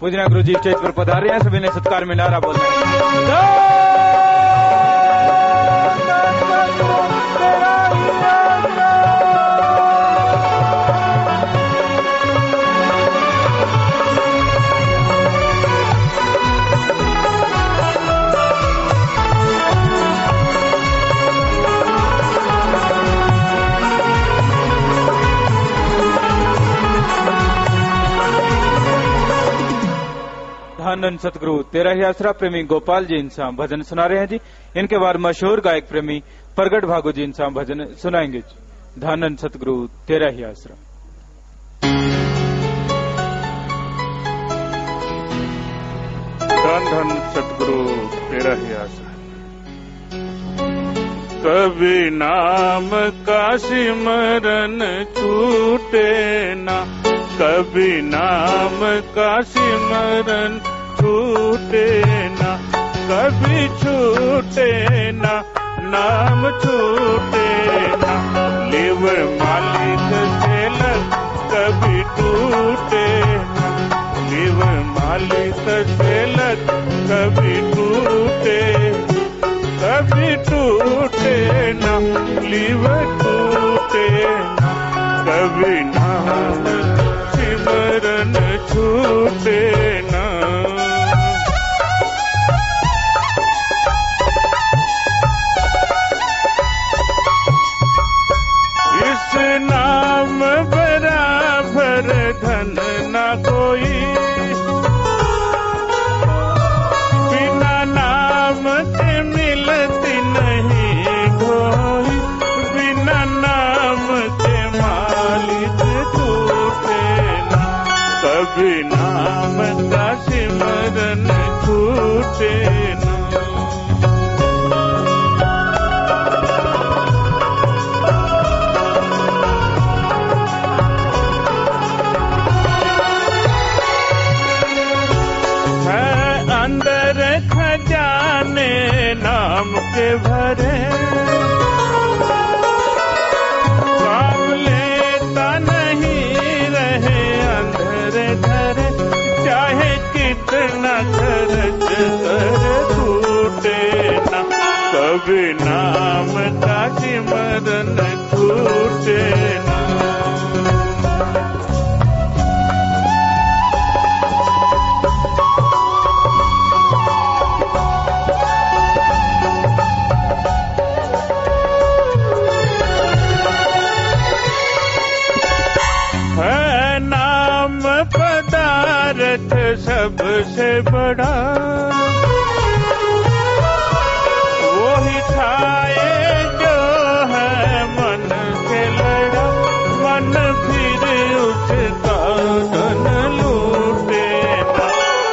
पूजना गुरु जी स्टेज पर पधारे हैं, सभी ने सत्कार में नारा बोलना है। धन सतगुरु तेरा ही आसरा प्रेमी गोपाल जी इंसान भजन सुना रहे हैं जी। इनके बाद मशहूर गायक प्रेमी प्रगट भागु जी इंसान भजन सुनाएंगे जी। धन सतगुरु तेरा ही आसरा। धन सतगुरु तेरा ही आसरा। कभी नाम का सिमरन छूटे ना, कभी नाम का सिमरन छूटे ना, कभी छूटे ना, नाम छूटे ना। लेवर मालिक से लग कभी टूटे ना, लेवर मालिक से लग कभी टूटे, कभी टूटे ना, लीवर टूटे ना, कभी नाम सिमरन छूटे ना। इस नाम बराबर धन ना कोई, बिना नाम के मिलती नहीं कोई, बिना नाम के मालिक छूटे ना, कभी नाम का सिमरन छूटे ना। अंदर खजाने नाम के भरे, काम लेता नहीं रहे अंधेरे धरे, चाहे कितना खर्च कर छूटे ना, कभी नाम का सिमरन छूटे ना। पदार्थ सबसे बड़ा, वो ही खाए जो है मन से लड़ा, मन फिर उसका धन लूटे ना,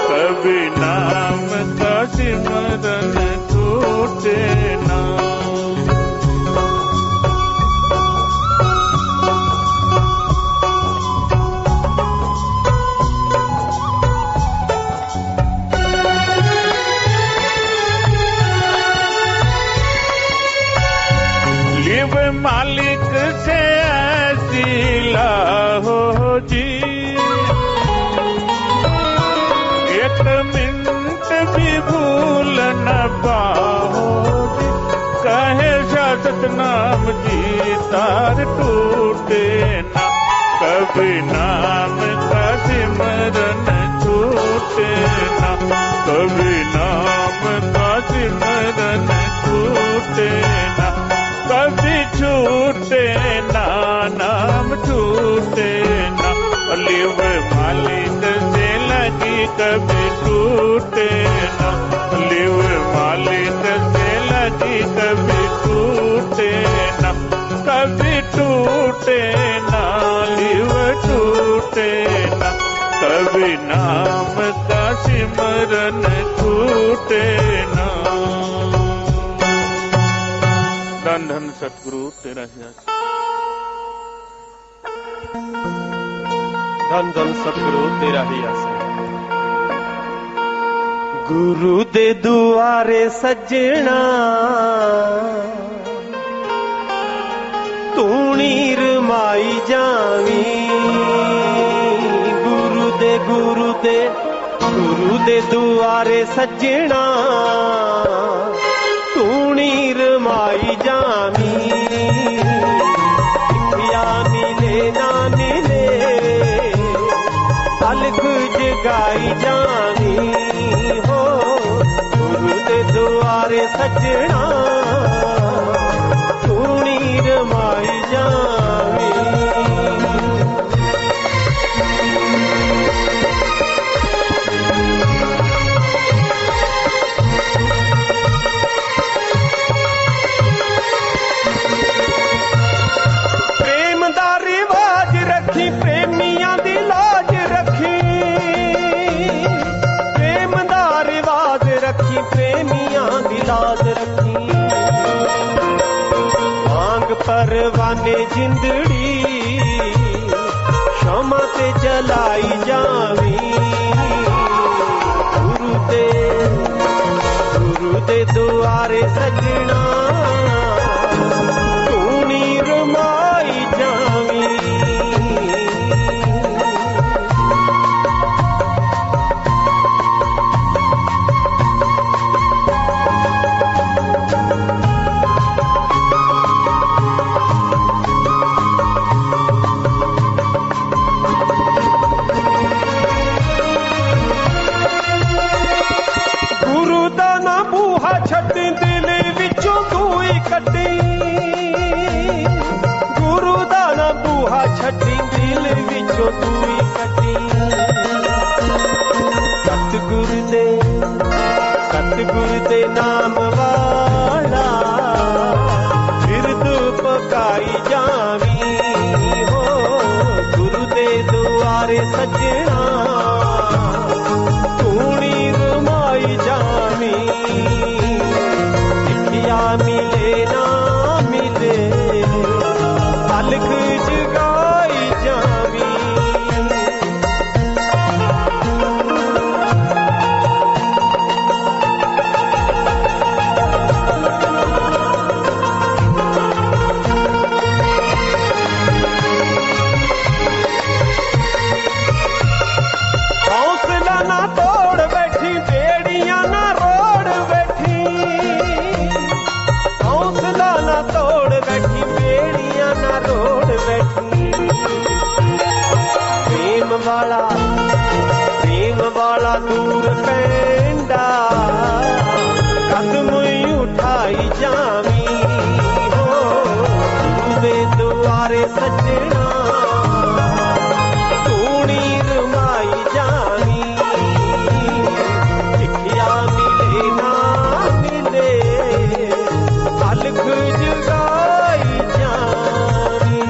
कभी नाम का सिमरन छूटे ना। मालिक से ऐसी लाहो जी, एक मिनट भी भूल न पाओ जी, कहे शासत नाम जी तार टूटे ना, कभी नाम का सिमरन छूटे ना, कभी नाम का सिमरन छूटे ना, कभी छूटे ना, नाम छूटे ना। लिव मालिक से लगी कभी टूटे ना, लिव मालिक से लगी कभी टूटे ना, कभी टूटे ना, लिव टूटे ना, कभी नाम का सिमरन छूटे ना। धन धन सतगुरु तेरा ही आसरा। धन धन सतगुरु तेरा ही आसरा। गुरु दे दुआरे सजना, तू नीर माई जावी, गुरु दे गुरु दे दुआरे सजना तूनी रमाई जामी लिखिया मिले ना मिले अलख जगाई जामी हो गुरु दे दुआरे सजना तूनी रमाई जामी परवाने जिंदड़ी क्षमा ते जलाई जावी गुरु दे दुआरे सजना तूनी रमाई जावी छटी दिल विचों दूई कटी सतगुरु दे नाम वाला बिरद पकाई जावी हो गुरु दे दुआरे सजना तूनी रमाई जावी लिखिया मिले ना मिले अलख जगाई जावी हौसला ना तोड़ बैठी बेड़ियां ना रोड़ बैठी हौसला ना तोड़ बैठी बेड़ियां ना रोड़ बैठी प्रेम वाला दूर पैंडा कदम उठाई जावी हो गुरु दे दुआरे सजना तूनी रमाई जावी लिखिया मिले ना मिले अलख जगाई जावी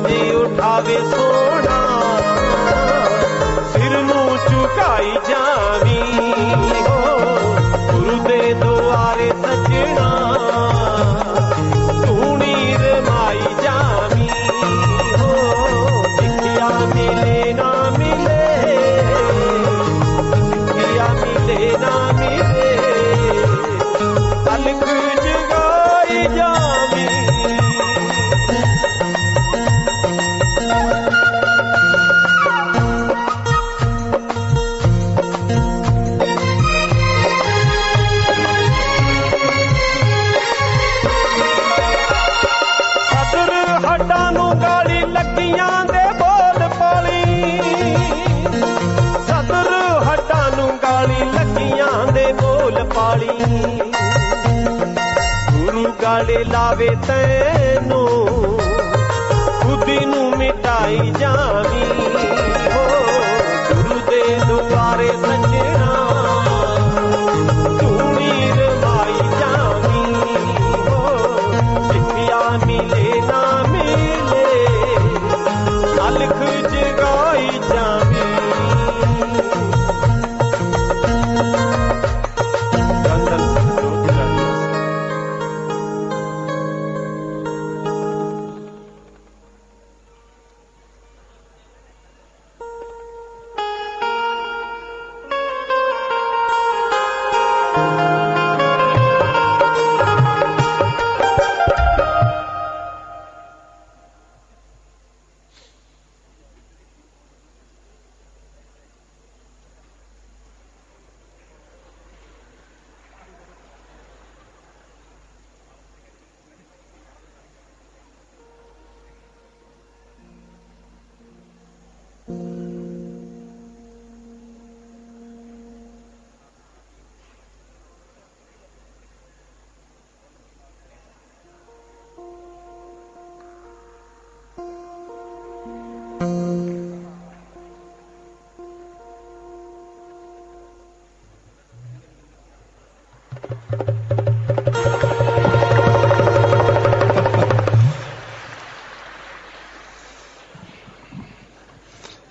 जी उठावे सोना सिर नू झुकाई जावी हो गुरु दे दुआरे सजना तूनी रमाई जावी हो लिखिया मिले ना मिले लिखिया मिले ना मिले अलख जगाई जावी नाले लावे तैनू खुदी नू मिटाई जावी हो गुरु दे दुआरे सजना तू मीर माई जावी हो सिखिया मिले ना मिले अलख जगाई जावी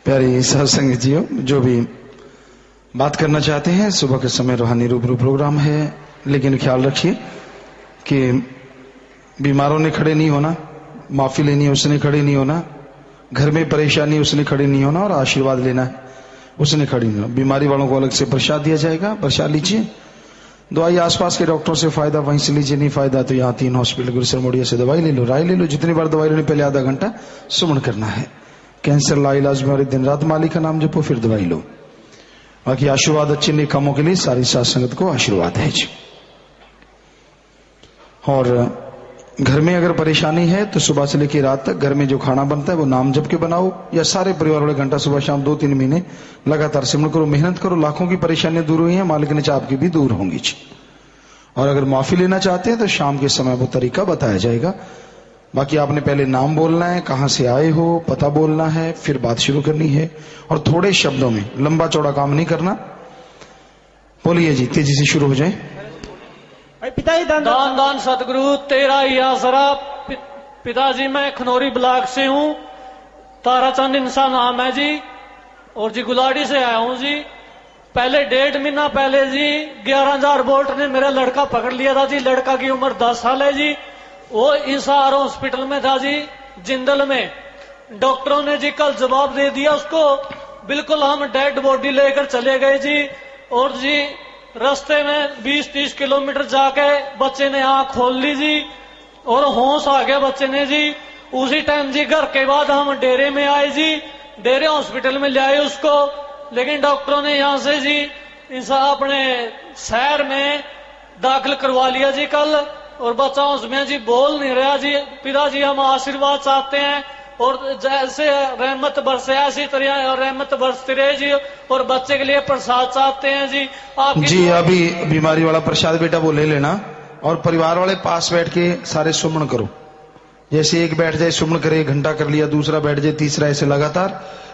प्यारी सत्संग जियो, जो भी बात करना चाहते हैं, सुबह के समय रूहानी रूबरू प्रोग्राम है, लेकिन ख्याल रखिए कि बीमारों ने खड़े नहीं होना, माफी लेनी है उसने खड़े नहीं होना, घर में परेशानी उसने खड़े नहीं होना और आशीर्वाद लेना है उसने खड़ी नहीं होना। बीमारी वालों को अलग से प्रसाद दिया जाएगा, प्रसाद लीजिए। दवाई आसपास के डॉक्टरों से फायदा वहीं से लीजिए, नहीं फायदा तो यहाँ 3 हॉस्पिटल गुरुसर मोड़िया से दवाई ले लो, राय ले लो। जितनी बार दवाई लेने पहले आधा घंटा सुमन करना है। कैंसर लाइलाज बीमारी दिन रात मालिक का नाम जपो, फिर दवाई लो। बाकी आशीर्वाद अच्छे नेक कामों के लिए सारी साथ संगत को आशीर्वाद है जी। और घर में अगर परेशानी है तो सुबह से लेकर रात तक घर में जो खाना बनता है वो नाम जप के बनाओ, या सारे परिवार वाले घंटा सुबह शाम 2-3 महीने लगातार सिमरन करो, मेहनत करो। लाखों की परेशानियां दूर हुई हैं, मालिक ने चाह आपकी भी दूर होंगी जी। और अगर माफी लेना चाहते हैं तो शाम के समय वो तरीका बताया जाएगा। बाकी आपने पहले नाम बोलना है, कहां से आए हो पता बोलना है, फिर बात शुरू करनी है और थोड़े शब्दों में, लंबा चौड़ा काम नहीं करना। बोलिए जी, तेजी से शुरू हो जाए। पिताजी दान दान सतगुरु तेरा ही आसरा। पिताजी मैं खनौरी ब्लॉक से हूँ, ताराचंद इंसान नाम है जी, और जी गुलाड़ी से आया हूँ जी। पहले 1.5 महीना पहले जी 11,000 वोल्ट ने मेरा लड़का पकड़ लिया था जी। लड़का की उम्र 10 साल है जी। वो इंसार हॉस्पिटल में था जी, जिंदल में। डॉक्टरों ने जी कल जवाब दे दिया उसको, बिल्कुल हम डेड बॉडी लेकर चले गए जी। और जी रास्ते में 20-30 किलोमीटर जाके बच्चे ने आंख खोल ली जी और होश आ गया बच्चे ने जी। उसी टाइम जी घर के बाद हम डेरे में आए जी, डेरे हॉस्पिटल में ले आए उसको। लेकिन डॉक्टरों ने यहाँ से जी अपने शहर में दाखिल करवा लिया जी कल, और बच्चा उसमें जी बोल नहीं रहा जी। पिताजी हम आशीर्वाद चाहते हैं, और जैसे रहमत बरसे ऐसी तरह रहमत बरसती रहे जी। और बच्चे के लिए प्रसाद चाहते हैं जी आप जी। अभी बीमारी वाला प्रसाद बेटा वो ले लेना, और परिवार वाले पास बैठ के सारे सुमन करो। जैसे एक बैठ जाए सुमन करे, 1 घंटा कर लिया, दूसरा बैठ जाए, तीसरा, ऐसे लगातार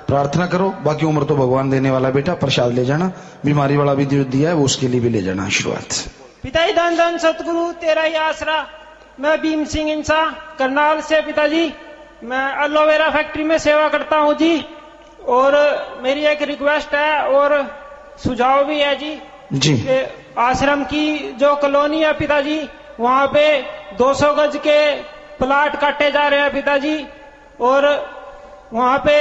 प्रार्थना करो। बाकी उम्र तो भगवान देने वाला बेटा, प्रसाद ले जाना। बीमारी वाला भी जो दिया है वो उसके लिए भी ले जाना आशीर्वाद। पिताजी दान दान सतगुरु तेरा ही आसरा। मैं भीम सिंह इंसा करनाल से। पिताजी मैं एलोवेरा फैक्ट्री में सेवा करता हूँ जी, और मेरी एक रिक्वेस्ट है और सुझाव भी है जी। आश्रम की जो कॉलोनी है पिताजी, वहाँ पे 200 गज के प्लाट काटे जा रहे हैं पिताजी, और वहाँ पे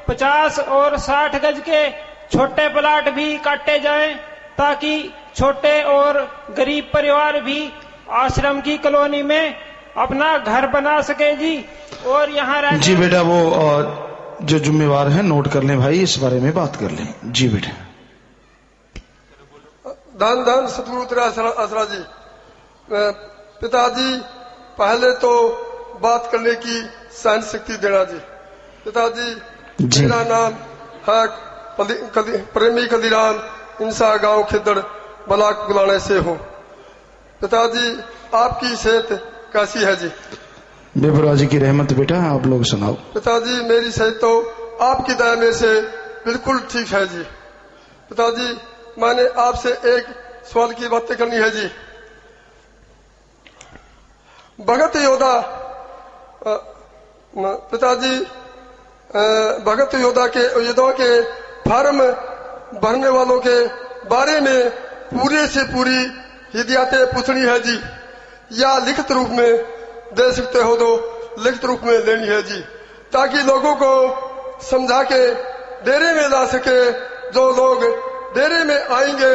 50 और 60 गज के छोटे प्लाट भी काटे जाएं, ताकि छोटे और गरीब परिवार भी आश्रम की कॉलोनी में अपना घर बना सके जी। और यहाँ रह जी बेटा, वो जो जिम्मेवार है नोट कर लें भाई, इस बारे में बात कर लें जी बेटा। धन धन सतगुरु तेरा आसरा जी। पिताजी पहले तो बात करने की सहन शक्ति देना जी। पिताजी मेरा नाम है प्रेमी कदीराम इंसा, गांव खिदड़, ब्लॉक गुलाने से हूँ। पिताजी आपकी सेहत कैसी है जी? बेपरवाह जी की रहमत बेटा, आप लोग सुनाओ। पिताजी मेरी सेहत तो आपकी दया में से बिल्कुल ठीक है जी। पिताजी मैंने आपसे एक सवाल की बातें करनी है जी। भगत योद्धा पिताजी भगत योद्धा के फार्म भरने वालों के बारे में पूरे से पूरी हिदायतें पूछनी है जी, या लिखित रूप में दे सकते हो तो लिखित रूप में लेनी है जी, ताकि लोगों को समझा के डेरे में ला सके। जो लोग डेरे में आएंगे,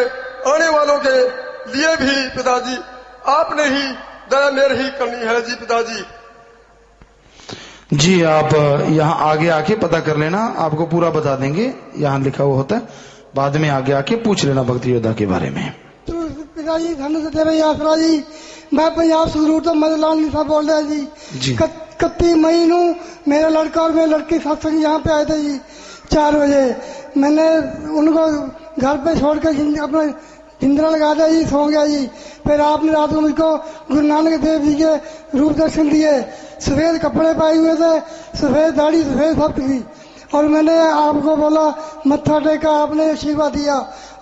आने वालों के लिए भी पिताजी आपने ही दया मेर ही करनी है जी। पिताजी जी आप यहाँ आगे आके पता कर लेना, आपको पूरा बता देंगे, यहाँ लिखा हुआ होता है। बाद में आगे आके पूछ लेना भक्ति योद्धा के बारे में। तो पिताजी धन से तेरे यात्रा जी, मैं पंजाब संगरूर तो मदनलाल निशा बोल रहा जी। 31 मई नू मेरा लड़का और मेरी लड़की सत्संग यहाँ पे आए थे जी 4 बजे। मैंने उनको घर पे छोड़ के अपना जिंदरा लगा दिया जी, सो गया जी। फिर आपने रात को मुझको गुरु नानक देव जी के रूप दर्शन दिए। सफेद कपड़े पाए हुए थे, सफेद दाढ़ी, सफेद सब थी, और मैंने आपको बोला मत्था टेका, आपने आशीर्वाद दिया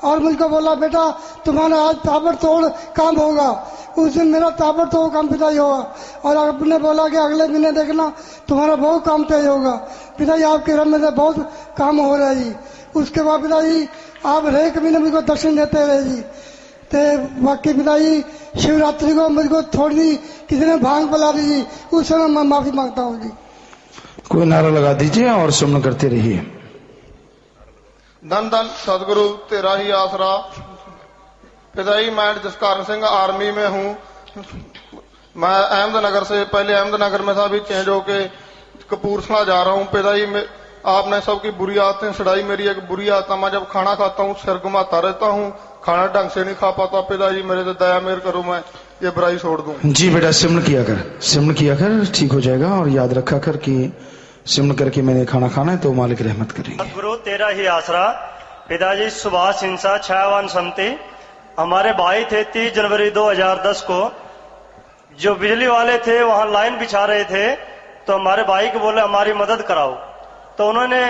और मुझको बोला बेटा तुम्हारा आज ताबड़तोड़ काम होगा। उस दिन मेरा ताबड़तोड़ काम पिताजी होगा, और आपने बोला कि अगले महीने देखना तुम्हारा बहुत काम तेज होगा। पिताजी आपके घर में से बहुत काम हो रहा है जी। उसके बाद पिताजी आप हरेक महीने मुझको दर्शन देते रहे जी। तो बाकी पिताजी शिवरात्रि को मुझको थोड़ी किसी ने भांग पिला दी जी, उस समय मैं माफी मांगता हूँ जी। कोई नारा लगा दीजिए और सुमन करते रहिए। धन धन सदगुरु तेरा ही आसरा। पिताजी मैं जसकारण सिंह आर्मी में हूँ। मैं अहमदनगर से, पहले अहमदनगर में था, अभी चेंज होके कपूरथला जा रहा हूँ। पिताजी आपने सबकी बुरी आदतें छुड़ाई, मेरी एक बुरी आदत, मैं जब खाना खाता हूँ सिर घुमाता रहता हूँ, खाना ढंग से नहीं खा पाता। पिताजी मेरे से दया मेर करो, मैं ये बुराई छोड़ दूं। जी बेटा सिमन किया कर, सिमन किया कर, ठीक हो जाएगा। और याद रखा कर कि सिमन करके मैंने खाना खाना है तो मालिक रहमत करेंगे। गुरु तेरा ही आसरा। पिताजी सुभाष हिंसा छायावान समिति, हमारे भाई थे 30 जनवरी 2010 को जो बिजली वाले थे वहां लाइन बिछा रहे थे, तो हमारे भाई को बोले हमारी मदद कराओ। तो उन्होंने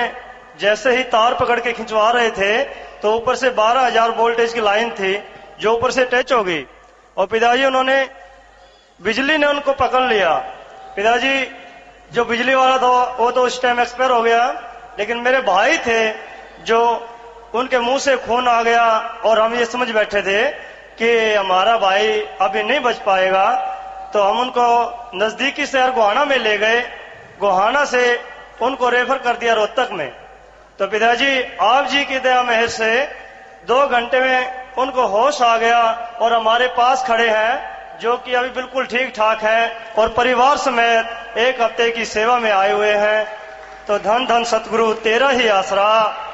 जैसे ही तार पकड़ के खिंचवा रहे थे तो ऊपर से 12,000 वोल्टेज की लाइन थी जो ऊपर से टच हो गई, और पिताजी उन्होंने बिजली ने उनको पकड़ लिया। पिताजी जो बिजली वाला था वो तो उस टाइम एक्सपायर हो गया, लेकिन मेरे भाई थे जो उनके मुंह से खून आ गया, और हम ये समझ बैठे थे कि हमारा भाई अभी नहीं बच पाएगा। तो हम उनको नजदीकी शहर गोहाना में ले गए, गोहाना से उनको रेफर कर दिया रोहतक में। तो पिताजी आप जी की दया मेहर से 2 घंटे में उनको होश आ गया और हमारे पास खड़े हैं, जो कि अभी बिल्कुल ठीक ठाक हैं और परिवार समेत 1 हफ्ते की सेवा में आए हुए हैं। तो धन धन सतगुरु तेरा ही आसरा।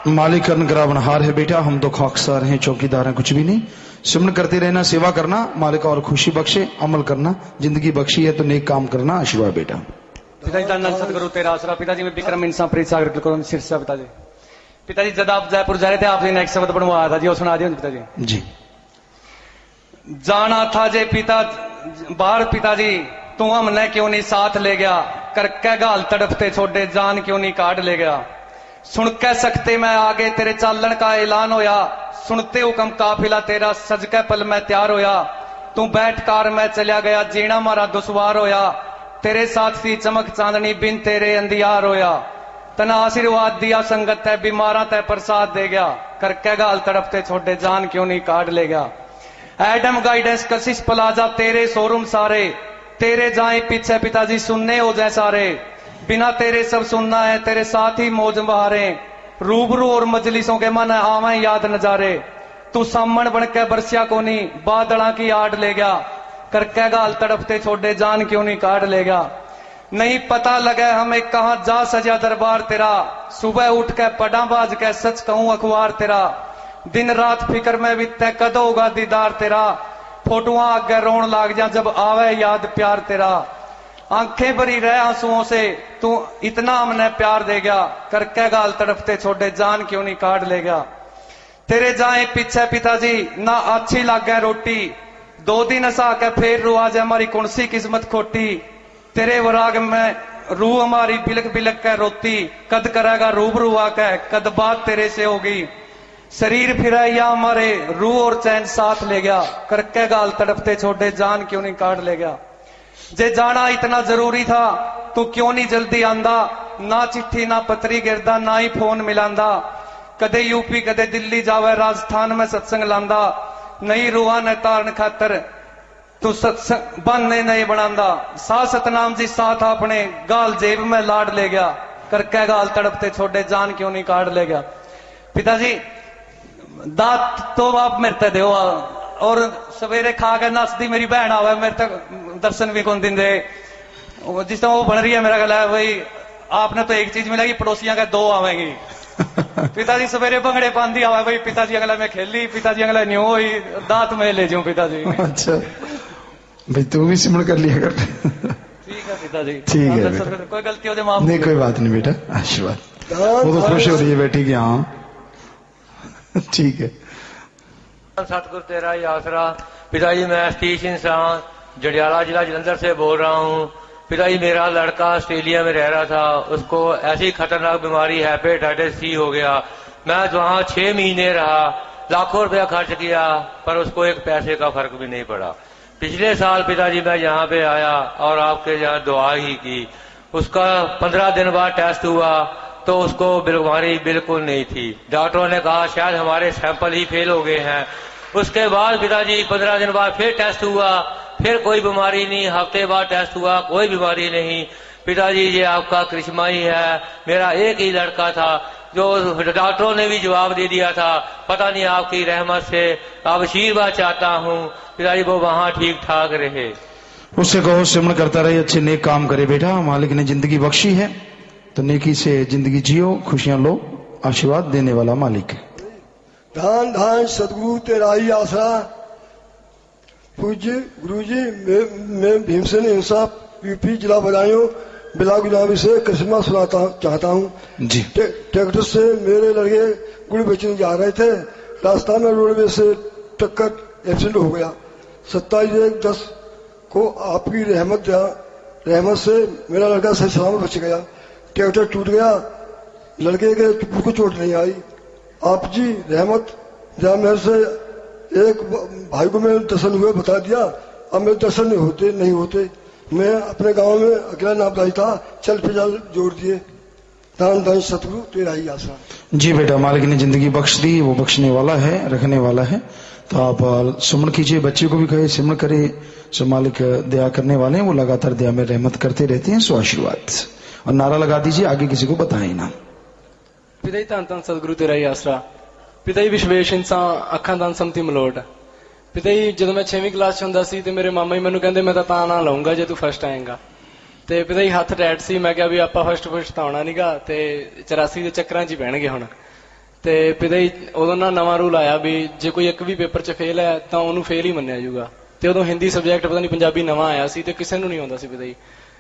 मालिक कर्ण करावनहार है बेटा, हम तो खाकसार हैं, चौकीदार हैं, कुछ भी नहीं। सिमरन करते रहना, सेवा करना, मालिक और खुशी बख्शे, अमल करना, जिंदगी बख्शी है तो नेक काम करना। आशीर्वाद बेटा। पिताजी धन धन सतगुरु तेरा आसरा। पिताजी में विक्रम इंसान प्रीत सागर शीर्षा। पिताजी जब आप जयपुर जा रहे थे आपने एक शब्द बनवाया था जी, वो सुना दिया पिताजी जी। जाना था जे पिता बाहर, पिताजी तू हमने क्यों नहीं साथ ले गया, करके गाल तड़पते छोड़े जान क्यों नहीं काट ले गया। सुन कह सकते मैं आगे तेरे चालन का ऐलान होया, सुनते हुक्म काफिला तेरा सज के पल में तैयार होया। तू बैठ कार में चला गया, जीना मारा दुश्वार होया, तेरे साथ सी चमक चांदनी बिन तेरे अंधियार होया। तना आशीर्वाद दिया संगत है, बीमारा तय प्रसाद दे गया, करके गाल तड़पते छोटे जान क्यों नहीं काट ले गया। एडम गाइडेंस कशिश प्लाजा तेरे शोरूम सारे, तेरे जाए पीछे पिताजी सुनने हो जाए सारे, बिना तेरे सब सुनना है तेरे साथ ही मौज बहारे, रूबरू और मजलिसों के मन आवे याद नजारे। तू सामन बन के बरसिया को नहीं बादला की आड़ ले गया, करके गाल तड़पते छोड़े जान क्यों नहीं काट ले गया। नहीं पता लगे हमें कहां जा सजा दरबार तेरा, सुबह उठ के पड़ा बाज के सच कहूं अखबार तेरा। दिन रात फिक्र में बीते कद होगा दीदार तेरा, फोटुआ आगे रोन लाग जा जब आवे याद प्यार तेरा। आंखें भरी रहे आंसुओं से तू इतना हमने प्यार दे गया, करके गाल तड़पते छोड़े जान क्यों नहीं काट ले गया। तेरे जाए पीछे पिताजी ना अच्छी लागे रोटी, 2 दिन हंसा के फिर रू आज हमारी कौन सी किस्मत खोटी, तेरे वराग में रू हमारी बिलक बिलक के रोती, कद करेगा रूबरू आके कद बात तेरे से होगी, शरीर फिरा या हमारे रू और चैन साथ ले गया, करके गाल तड़पते छोटे जान क्यों नहीं काट ले गया। जे जाना इतना जरूरी था तू क्यों नहीं जल्दी आंदा, ना चिट्ठी ना पत्री गिरदा ना ही फोन मिलांदा, कदे यूपी कदे दिल्ली जावे राजस्थान में सत्संग लांदा, नहीं रुआ न तारन खातर तू सत्संग बनने नहीं बनांदा, सा सतनाम जी साथ अपने गाल जेब में लाड ले गया, करके गाल तड़पते छोटे जान क्यों नहीं काट ले गया। पिताजी दात तो आप मेरे दो, और सवेरे खा के नसदी मेरी बहन आवे मेरे तक दर्शन भी कौन दिन दे, जिस तरह वो बन रही है मेरा गला है भाई आपने तो एक चीज मिलेगी पड़ोसियां का 2 आवेंगी। पिताजी सवेरे भंगड़े पांदी आवे भाई पिताजी अगला में खेली, पिताजी अगला न्यू हुई दांत में ले जाऊं पिताजी। अच्छा भाई तू भी सिमरण कर लिया कर। ठीक है पिताजी, ठीक है कोई गलती हो जाए माफ नहीं, कोई बात नहीं बेटा, आशीर्वाद। वो तो खुश हो रही है बेटी की, हाँ ठीक है। सतगुरु तेरा ही आसरा। पिताजी मैं सतीश इंसान जड़ियाला जिला जलंधर से बोल रहा हूँ। पिताजी मेरा लड़का ऑस्ट्रेलिया में रह रहा था, उसको ऐसी खतरनाक बीमारी हेपेटाइटिस सी हो गया। मैं वहां 6 महीने रहा, लाखों रुपया खर्च किया, पर उसको एक पैसे का फर्क भी नहीं पड़ा। पिछले साल पिताजी मैं यहाँ पे आया और आपके यहाँ दुआ ही की, उसका 15 दिन बाद टेस्ट हुआ तो उसको बीमारी बिल्कुल नहीं थी। डॉक्टरों ने कहा शायद हमारे सैंपल ही फेल हो गए हैं। उसके बाद पिताजी 15 दिन बाद फिर टेस्ट हुआ, फिर कोई बीमारी नहीं। हफ्ते बाद टेस्ट हुआ, कोई बीमारी नहीं। पिताजी ये आपका करिश्मा ही है। मेरा एक ही लड़का था जो डॉक्टरों ने भी जवाब दे दिया था, पता नहीं आपकी रहमत से आप आशीर्वाद चाहता हूँ पिताजी वो वहाँ ठीक ठाक रहे। उससे कहो सिमरण करता रहे, अच्छे नेक काम करे बेटा, मालिक ने जिंदगी बख्शी है तो नेकी से जिंदगी जियो, खुशियां लो, आशीर्वाद देने वाला मालिक है। धान धान सतगुरु तेरा ही आसरा। पूज्य गुरु जी मैं भीमसेन इंसाफ यूपी जिला बदायूं बिला गुलाबी से करिश्मा सुनाता चाहता हूँ जी। ट्रैक्टर से मेरे लड़के गुड़ बेचने जा रहे थे, रास्ता में रोडवे से टक्कर एक्सीडेंट हो गया। 27/10 को आपकी रहमत से मेरा लड़का सही सलामत बच गया। ट्रैक्टर टूट गया, लड़के के को चोट नहीं आई। आप जी रहमत जहाँ मेरे से एक भाई को मेरे दर्शन हुए बता दिया, अब मेरे दर्शन नहीं होते। मैं अपने गांव में अकेला नापदाई था, चल फिर जोड़ दिए। दान दान सतगुरु तेरा ही आसरा। जी बेटा, मालिक ने जिंदगी बख्श दी, वो बख्शने वाला है, रखने वाला है। तो आप सुमन कीजिए, बच्चे को भी कहे सिमरण करे। सो मालिक दया करने वाले हैं, वो लगातार दया में रहमत करते रहते हैं। सो आशीर्वाद और नारा लगा दीजिए, आगे किसी को बताए ना। पिता जी धन धन सतगुरु तेरा ही आसरा। पिता जी विश्वेश इंसान अखां दान समती मलोट। पिता जी ਜਦੋਂ मैं 6वीं क्लास ਚ ਹੁੰਦਾ ਸੀ ਤੇ ਮੇਰੇ ਮਾਮਾ ਜੀ ਮੈਨੂੰ ਕਹਿੰਦੇ ਮੈਂ ਤਾਂ ਨਾ ਲਾਉਂਗਾ ਜੇ ਤੂੰ ਫਸਟ ਆਏਗਾ। ਤੇ ਪਿਤਾ ਜੀ ਹੱਥ ਟੈਟ ਸੀ, ਮੈਂ ਕਿਹਾ ਵੀ ਆਪਾਂ ਫਸਟ ਤਾਂ ਆਉਣਾ ਨਹੀਂਗਾ ਤੇ 84 ਦੇ ਚੱਕਰਾਂ 'ਚ ਹੀ ਪੈਣਗੇ ਹੁਣ। ਤੇ ਪਿਤਾ ਜੀ ਉਦੋਂ ਨਾ ਨਵਾਂ ਰੂਲ ਆਇਆ ਵੀ ਜੇ ਕੋਈ ਇੱਕ ਵੀ ਪੇਪਰ 'ਚ ਫੇਲ ਹੈ ਤਾਂ ਉਹਨੂੰ ਫੇਲ ਹੀ ਮੰਨਿਆ ਜਾਊਗਾ। ਤੇ ਉਦੋਂ ਹਿੰਦੀ ਸਬਜੈਕਟ ਪਤਾ ਨਹੀਂ ਪੰਜਾਬੀ ਨਵਾਂ ਆਇਆ ਸੀ ਤੇ ਕਿਸੇ ਨੂੰ ਨਹੀਂ ਆਉਂਦਾ ਸੀ ਪਿਤਾ ਜੀ।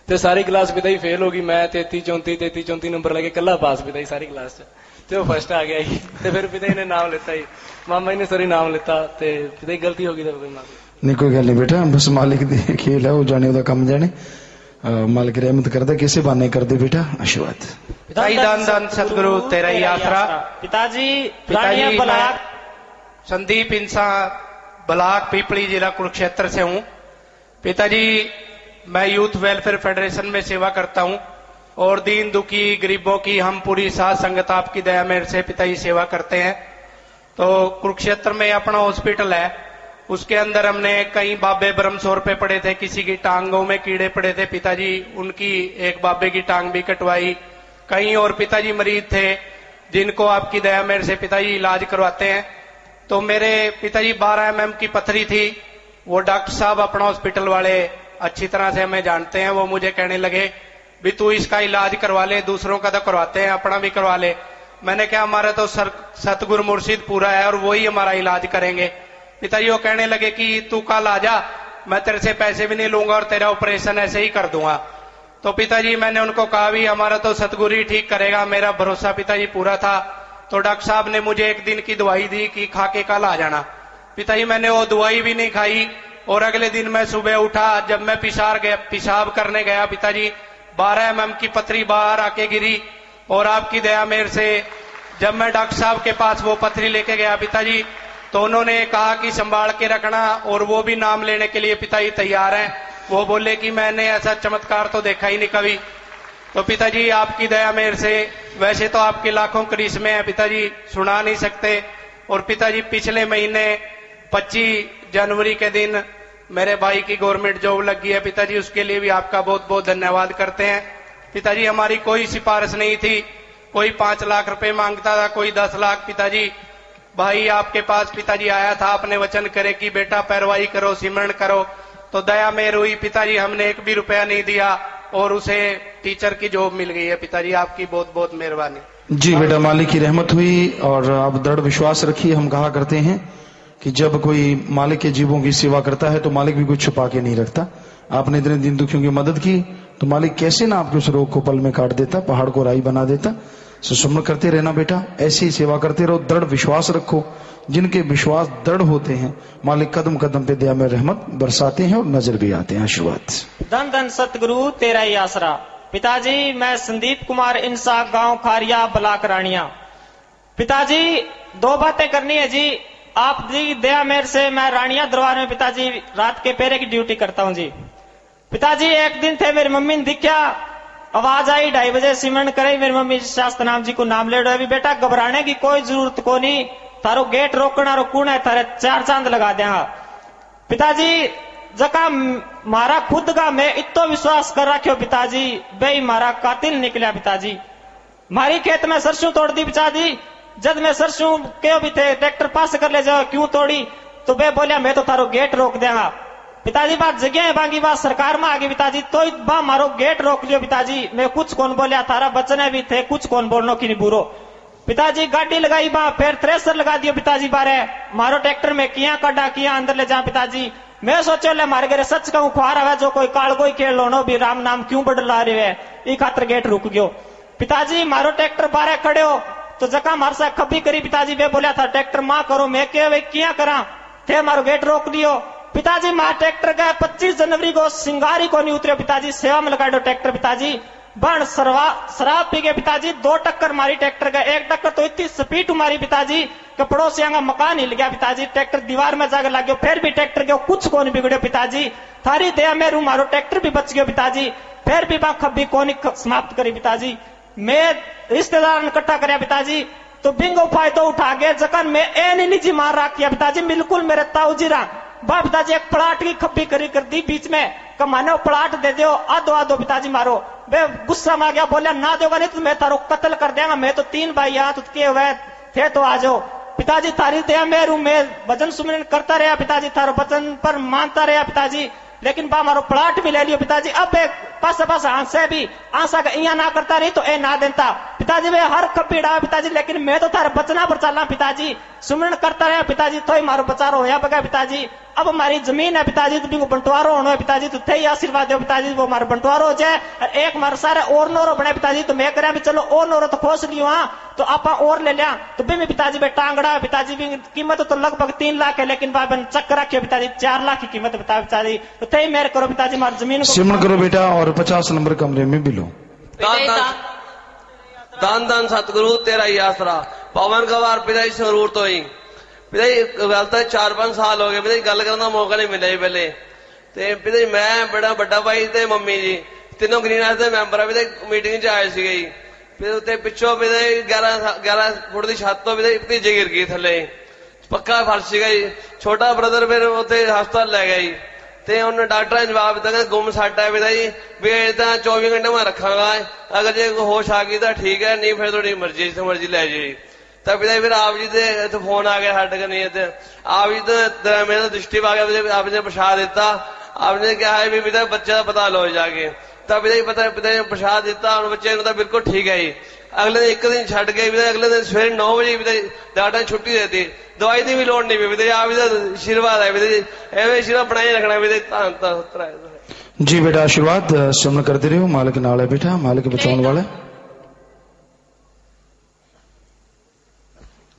ਤੇ ਸਾਰੀ ਕਲਾਸ ਪਿਤਾ ਜੀ ਫੇਲ ਹੋ ਗਈ। ਮੈਂ 33 ਨੰਬਰ ਲੈ ਕੇ ਇਕੱਲਾ ਪਾਸ ਪਿਤਾ ਜੀ ਸਾਰੀ ਕਲਾਸ 'ਚ। ਤੇ ਉਹ ਫਸਟ ਆ ਗਿਆ ਜੀ। ਤੇ ਫਿਰ ਪਿਤਾ ਜੀ ਨੇ ਨਾਮ ਲਿੱਤਾ ਜੀ, ਮਾਮਾ जी ने सॉरी नाम लेता। ते पिता जी गलती होगी तो कोई नहीं, कोई गल नहीं बेटा, बस मालिक दी खेल है, वो जाने ओदा कम जाने। मालिक रहमत करदा, किसे बाने कर दे बेटा। आशीर्वाद। पिताजी दान दान सतगुरु तेरा ही आसरा। पिताजी ब्लाक संदीप इंसा ब्लाक पीपली जिला कुरुक्षेत्र से हूँ। पिताजी मैं यूथ वेलफेयर फेडरेशन में सेवा करता हूँ और दीन दुखी गरीबों की हम पूरी साथ संगत आपकी दया मेरे से पिताजी सेवा करते हैं। तो कुरुक्षेत्र में अपना हॉस्पिटल है, उसके अंदर हमने कई बाबे ब्रह्मसौर पे पड़े थे, किसी की टांगों में कीड़े पड़े थे पिताजी, उनकी एक बाबे की टांग भी कटवाई। कई और पिताजी मरीज थे जिनको आपकी दया मेरे से पिताजी इलाज करवाते हैं। तो मेरे पिताजी 12 mm की पथरी थी, वो डॉक्टर साहब अपना हॉस्पिटल वाले अच्छी तरह से हमें जानते हैं। वो मुझे कहने लगे भी तू इसका इलाज करवा ले, दूसरों का तो करवाते हैं, अपना भी करवा ले। मैंने कहा हमारा तो सतगुरु मुर्शिद पूरा है और वही हमारा इलाज करेंगे। पिताजी वो कहने लगे कि तू कल आ जा, मैं तेरे से पैसे भी नहीं लूंगा और तेरा ऑपरेशन ऐसे ही कर दूंगा। तो पिताजी मैंने उनको कहा भी हमारा तो सतगुरु ही ठीक करेगा, मेरा भरोसा पिताजी पूरा था। तो डॉक्टर साहब ने मुझे एक दिन की दवाई दी कि खा के कल आ जाना। पिताजी मैंने वो दवाई भी नहीं खाई, और अगले दिन मैं सुबह उठा, जब मैं पेशाब करने गया पिताजी 12 mm की पथरी बाहर आके गिरी। और आपकी दया मेरे से जब मैं डॉक्टर साहब के पास वो पथरी लेके गया पिताजी, तो उन्होंने कहा कि संभाल के रखना, और वो भी नाम लेने के लिए पिताजी तैयार हैं। वो बोले कि मैंने ऐसा चमत्कार तो देखा ही नहीं कभी। तो पिताजी आपकी दया मेरे से, वैसे तो आपके लाखों करिश्मे हैं पिताजी, सुना नहीं सकते। और पिताजी पिछले महीने 25 जनवरी के दिन मेरे भाई की गवर्नमेंट जॉब लगी है पिताजी, उसके लिए भी आपका बहुत बहुत धन्यवाद करते हैं पिताजी। हमारी कोई सिफारिश नहीं थी, कोई 5 लाख रुपए मांगता था, कोई 10 लाख। पिताजी भाई आपके पास पिताजी आया था, आपने वचन करे कि बेटा पैरवाई करो, सिमरण करो, तो दया मेर हुई पिताजी, हमने 1 भी रुपया नहीं दिया और उसे टीचर की जॉब मिल गई है पिताजी। आपकी बहुत बहुत मेहरबानी। जी बेटा, मालिक की रहमत हुई और आप दृढ़ विश्वास रखिए। हम कहा करते हैं कि जब कोई मालिक के जीवों की सेवा करता है तो मालिक भी कुछ छुपा के नहीं रखता। आपने इतने दिन दुखियों की मदद की तो मालिक कैसे ना आपके उस रोग को पल में काट देता, पहाड़ को राई बना देता। सुमन करते रहना बेटा, ऐसी ही सेवा करते रहो, दृढ़ विश्वास रखो। जिनके विश्वास दृढ़ होते हैं मालिक कदम कदम पे दया में रहमत बरसाते हैं और नजर भी आते हैं। आशीर्वाद। धन धन सतगुरु तेरा ही आसरा। पिताजी मैं संदीप कुमार इंसा, गांव खारिया, ब्लाक रानिया। पिताजी 2 बातें करनी है जी। आप जी दया मेर से मैं रानिया दरबार में पिताजी रात के पहरे की ड्यूटी करता हूं जी। पिताजी एक दिन थे, मेरी मम्मी ने दिखा, आवाज आई 2:30 बजे सिमरन करे। मेरी मम्मी शास्त्र नाम जी को नाम ले रहे, बेटा घबराने की कोई जरूरत को नहीं, थारो गेट रोकना रोकूण है, थारे 4 चांद लगा देंगा। पिताजी जका मारा खुद का मैं इतो विश्वास कर रखियो पिताजी, बे मारा कातिल निकलिया पिताजी। मारी खेत में सरसों तोड़ दी पिताजी। जब मैं सरसों क्यों भी थे ट्रैक्टर पास कर ले जाओ, क्यों तोड़ी, तो बे बोलिया मैं तो थारो गेट रोक देगा। पिताजी बात जगह है बाकी बात सरकार में आ गई पिताजी, तो बा मारो गेट रोक लियो पिताजी। मैं कुछ कौन बोलिया, थारा बचने भी थे, कुछ कौन बोलनो की नहीं बुरो। पिताजी गाड़ी लगाई बा, फिर थ्रेसर लगा दियो पिताजी बारे। मारो ट्रैक्टर में किया कड़ा किया अंदर ले जा पिताजी। मैं सोचो ले मारे घरे सच कहूं खुआर है जो कोई काल कोई खेल लो भी राम नाम क्यों बदला रहे है, ई खातर गेट रुक गयो। पिताजी मारो ट्रैक्टर बारे खड़े हो तो जका मार से खब्बी करी पिताजी। वे बोलिया था ट्रैक्टर मां करो, मैं क्या करा थे, मारो गेट रोक दियो। पिताजी मार ट्रैक्टर का 25 जनवरी को सिंगारी को नहीं उतरे पिताजी, सेवा में लगा दो ट्रैक्टर पिताजी। बन शराब पी गए पिताजी, 2 टक्कर मारी ट्रैक्टर का। 1 टक्कर तो इतनी स्पीड मारी पिताजी कि पड़ोसियों का मकान हिल गया पिताजी। ट्रैक्टर दीवार में जाकर लग गया, फिर भी ट्रैक्टर के कुछ को नहीं बिगड़े पिताजी। थारी दया में मारो ट्रैक्टर भी बच गयो पिताजी, फिर भी खब्बी को नहीं समाप्त करी पिताजी। मैं रिश्तेदार इकट्ठा कराया पिताजी, तो बिंगो फायदो उठा गए जकन मैं ए निजी मार रखिया पिताजी, बिल्कुल मेरे ताऊजी रहा बा पिताजी। एक प्लाट की खब्बी करी कर दी बीच में, कमाने प्लाट दे दो, आधो आधो पिताजी मारो। वे गुस्सा में आ गया, बोलिया ना दोगा नहीं तो मैं तारो कत्ल कर देगा। मैं तो 3 भाई यहाँ के हुए थे, तो आ जाओ पिताजी। थारी दया मेरू मैं भजन सुमिरन करता रहा पिताजी, थारो वचन पर मानता रहा पिताजी। लेकिन बा मारो प्लाट भी ले लियो पिताजी। अब पास आंसे भी आंसा का इया ना करता रही तो ए ना देता पिताजी। वे हर कभी डावा पिताजी, लेकिन मैं तो थारे बचना पर चलना पिताजी, सुमिरन करता रहा पिताजी, तो ही मारो बचारो होया बगा पिताजी। अब हमारी जमीन है पिताजी, तो बिल्कुल बंटवारो होना है पिताजी, तो थे ही आशीर्वाद दो पिताजी, वो हमारा बंटवारो हो जाए। और एक मारे सारे और नोरो बने पिताजी, तो मैं करा भी चलो और नोरो तो खोस लियो हाँ, तो आप और ले लिया तो भी पिताजी बे टांगड़ा पिताजी भी कीमत तो लगभग 3 लाख है, लेकिन बाबन चक रखे पिताजी 4 लाख की कीमत बता पिताजी। तो थे मेरे करो पिताजी, हमारी जमीन सिमरन करो बेटा और 50 नंबर कमरे में बिलो। दान दान सतगुरु तेरा ही आसरा। पवन गवार पिताजी जरूर तो ही पिताजी गल तो 4-5 साल हो गए पिताजी, गल करने का मौका नहीं मिला जी पहले। ते पिताजी मैं बड़ा बड़ा भाई ते मम्मी जी तीनों ग्रीन हाउस के मैंबर है पिताजी, मीटिंग च आए थे। फिर पिछों पिताजी 11 फुट की छत तो पिताजी भतीजे गिर गई थले, पक्का फर्श सीगा जी। छोटा ब्रदर फिर उत्थे हस्पताल लै गया जी, ते उन्हें डॉक्टर ने जवाब दिता कि गुम सट है पिताजी, भी 24 घंटे मैं रखागा, अगर जे होश आ गई तो ठीक है, नहीं फिर थोड़ी मर्जी जिथे मर्जी लै जाए। तो पिताजी फिर आप जी के फोन आ गया साढ़े कनी, आप जी तो मेरे दृष्टि आ गया, आपने प्रसाद दिता, आपने क्या है भी पिता बच्चे का पता लो जाके। तब पिताजी पिताजी ने प्रसाद दिता, बच्चे तो बिल्कुल ठीक है जी। अगले दिन 1 दिन छड़ गए पिताजी, अगले दिन सवेरे 9 बजे पिताजी डॉक्टर ने छुट्टी दे दी, दवाई की भी लोड़ नहीं पी पिताजी। आप जी आशीर्वाद है पिताजी, एवं आशीर्वाद बनाए रखना पिताजी। जी बेटा आशीर्वाद सुमन करते रहो, मालिक नाल है बेटा, मालिक बचाने वाला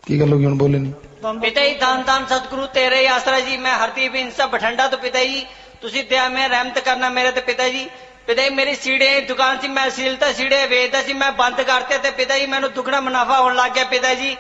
की गल होगी, बोले नहीं पिता जी धन धन सतगुरु तेरे ही आसरा जी। मैं हरदीप इंसा बठंडा तो पिता जी तुसी दया में रहमत करना मेरे ते पिता जी। पिता जी मेरी सीढ़े दुकान सी मैं सीलता सीढ़े वेचता सी मैं बंद करते ते पिता जी मैनू दुगना मुनाफा होने लग गया पिता जी।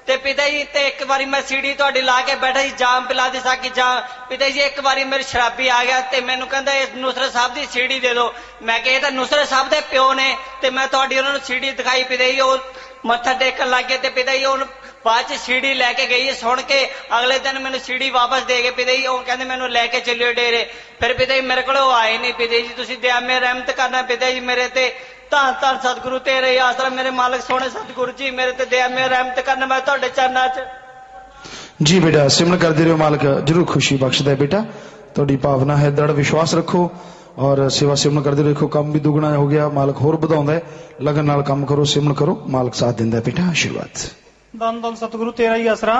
ते पिता जी ते एक बारी मैं सीढ़ी तुहाडी ला के बैठा जी जाम पिला दे साकी जाम। पिता जी एक बारी मेरे शराबी आ गया ते मैनू कहंदा इस नुसरत साहब दी सीढ़ी दे दो। मैं कहा तां नुसरत साहब दे प्यो ने ते मैं तुहाडी उन्हां नूं सीढ़ी दिखाई पिता जी ओह मत्था टेकन लग गए ते पिता जी उन्होंने बाद च सीढ़ी लैके गई सुन के अगले दिन मैंने सीढ़ी वापस दे गए पिता जी। वो कहते मैंने लैके चलियो डेरे। फिर पिता जी मेरे को आए नहीं पिता जी तुसी दया में रहमत करना पिता जी मेरे ते धन धन सतगुरु तेरे आसरा मेरे मालिक सोने सतगुरु जी मेरे ते दया में रहमत करना मैं तुहाडे चरणा च। जी बेटा सिमरन करते रहो मालिक जरूर खुशी बख्शदा है बेटा तुहाडी भावना है दृढ़ विश्वास रखो और सेवा सिमरन करते रखो काम भी दुगना हो गया मालिक होर बढ़ाउंदा है लगन नाल काम करो सिमरन करो मालिक साथ दिंदा है बेटा आशीर्वाद। धन धन सतगुरु तेरा ही आसरा।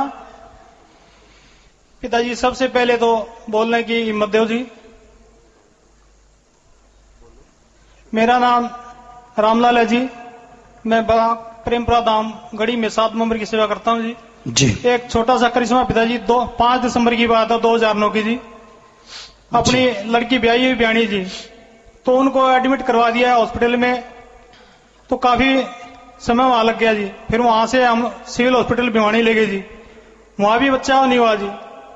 पिताजी सबसे पहले तो बोलने की हिम्मत दो जी। मेरा नाम रामलाल है जी। मैं प्रेमपुरा धाम गढ़ी में 7 नंबर की सेवा करता हूँ जी। एक छोटा सा करिश्मा पिताजी 5 दिसंबर की बात है 2009 की जी। अपनी लड़की ब्याही हुई ब्याणी जी तो उनको एडमिट करवा दिया हॉस्पिटल में तो काफी समय वहां लग गया जी। फिर वहां से हम सिविल हॉस्पिटल भिवानी ले गए जी। वहां भी बच्चा नहीं हुआ जी।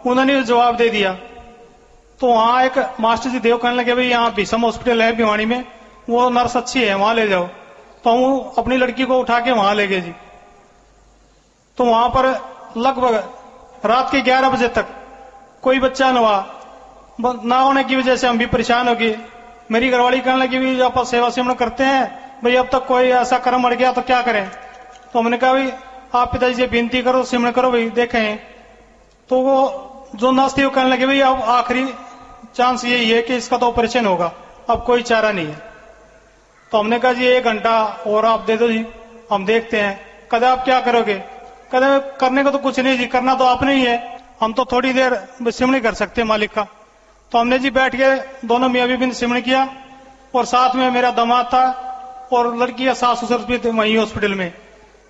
उन्होंने जवाब दे दिया तो वहां एक मास्टर जी देव कहने लगे भाई यहाँ भीषम हॉस्पिटल है भिवानी में वो नर्स अच्छी है वहां ले जाओ। तो हम अपनी लड़की को उठा के वहां ले गए जी। तो वहां पर लगभग रात के 11 बजे तक कोई बच्चा ना होने की वजह से हम भी परेशान हो गए। मेरी घरवाली कहने लगी भी आप सेवा सिमरन करते हैं भाई अब तक कोई ऐसा कर्म अड़ गया तो क्या करें। तो हमने कहा भाई आप पिताजी से विनती करो सिमरन करो भाई देखें। तो वो जो नर्स थी वो कहने लगे भाई अब आखिरी चांस यही है कि इसका तो ऑपरेशन होगा अब कोई चारा नहीं है। तो हमने कहा जी 1 घंटा और आप दे दो जी हम देखते हैं। कहते आप क्या करोगे। कहते करने को तो कुछ नहीं जी करना तो आपने ही है हम तो थोड़ी देर सिमरन कर सकते मालिक का। तो हमने जी बैठ के दोनों मियाँ बीवी ने सिमरन किया और साथ में मेरा दामाद था और लड़की का सास ससुर भी थे वहीं हॉस्पिटल में।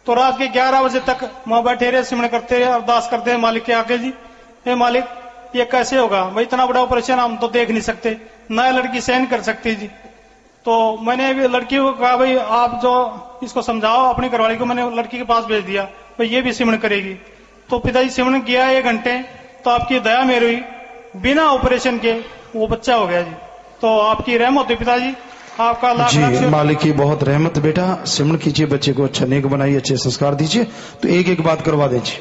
तो रात के 11 बजे तक वहां बैठे रहे सिमरन करते रहे अरदास करते हैं मालिक के आगे जी हे मालिक ये कैसे होगा भाई इतना बड़ा ऑपरेशन हम तो देख नहीं सकते नया लड़की सहन कर सकती जी। तो मैंने भी लड़की को कहा भाई आप जो इसको समझाओ अपनी घरवाली को। मैंने लड़की के पास भेज दिया भाई ये भी सिमरन करेगी। तो पिताजी सिमरन किया 1 घंटे तो आपकी दया मेरी हुई बिना ऑपरेशन के वो बच्चा हो गया जी। तो आपकी रहमत हुई पिताजी आपका लाख जी मालिक की बहुत रहमत बेटा सिमरन कीजिए बच्चे को अच्छा नेक बनाइए अच्छे संस्कार दीजिए। तो एक एक बात करवा दीजिए।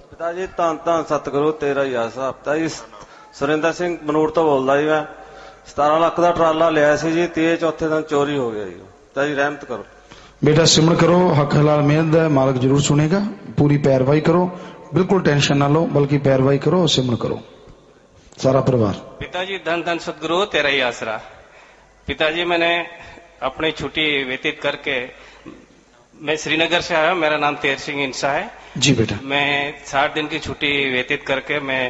पिताजी धन धन सतगुरु तेरा ही आसरा। पिताजी सुरेंद्र सिंह बनूर तो बोलता जी मैं 17 लाख का ट्राला लिया सी जी 3 चौथे दिन चोरी हो गया जी। पिताजी रहमत करो बेटा सिमरन करो हक हलाल मेहनत है मालिक जरूर सुनेगा। पूरी पैरवाई करो बिल्कुल टेंशन ना लो बल्कि पैरवाई करो और सिमरन करो सारा परिवार। पिताजी धन धन सतगुरु तेरा ही आसरा। पिताजी मैंने अपनी छुट्टी व्यतीत करके मैं श्रीनगर से आया मेरा नाम तेर सिंह इंसा है जी बेटा। मैं 60 दिन की छुट्टी व्यतीत करके मैं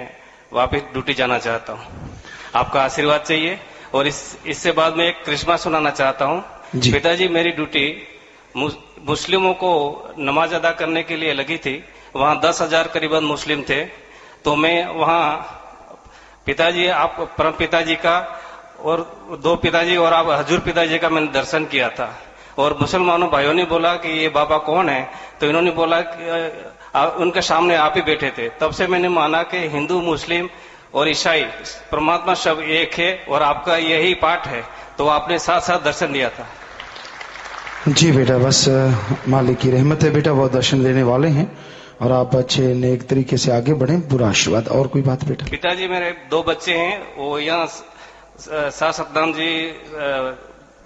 वापस ड्यूटी जाना चाहता हूँ। आपका आशीर्वाद चाहिए और इससे बाद में एक क्रिसमस सुनाना चाहता हूँ। पिताजी मेरी ड्यूटी मुस्लिमों को नमाज अदा करने के लिए लगी थी। वहाँ 10,000 करीबन मुस्लिम थे। तो मैं वहाँ पिताजी आप परम पिताजी का और 2 पिताजी और आप हजूर पिताजी का मैंने दर्शन किया था। और मुसलमानों भाइयों ने बोला कि ये बाबा कौन है। तो इन्होंने बोला कि उनके सामने आप ही बैठे थे। तब से मैंने माना कि हिंदू मुस्लिम और ईसाई परमात्मा सब एक है और आपका यही पाठ है। तो आपने साथ साथ दर्शन दिया था। जी बेटा बस मालिक की रहमत है बेटा वो दर्शन देने वाले हैं और आप अच्छे नेक तरीके से आगे बढ़े पूरा आशीर्वाद। और कोई बात बेटा। पिताजी मेरे 2 बच्चे हैं वो यहाँ शाह सतनाम जी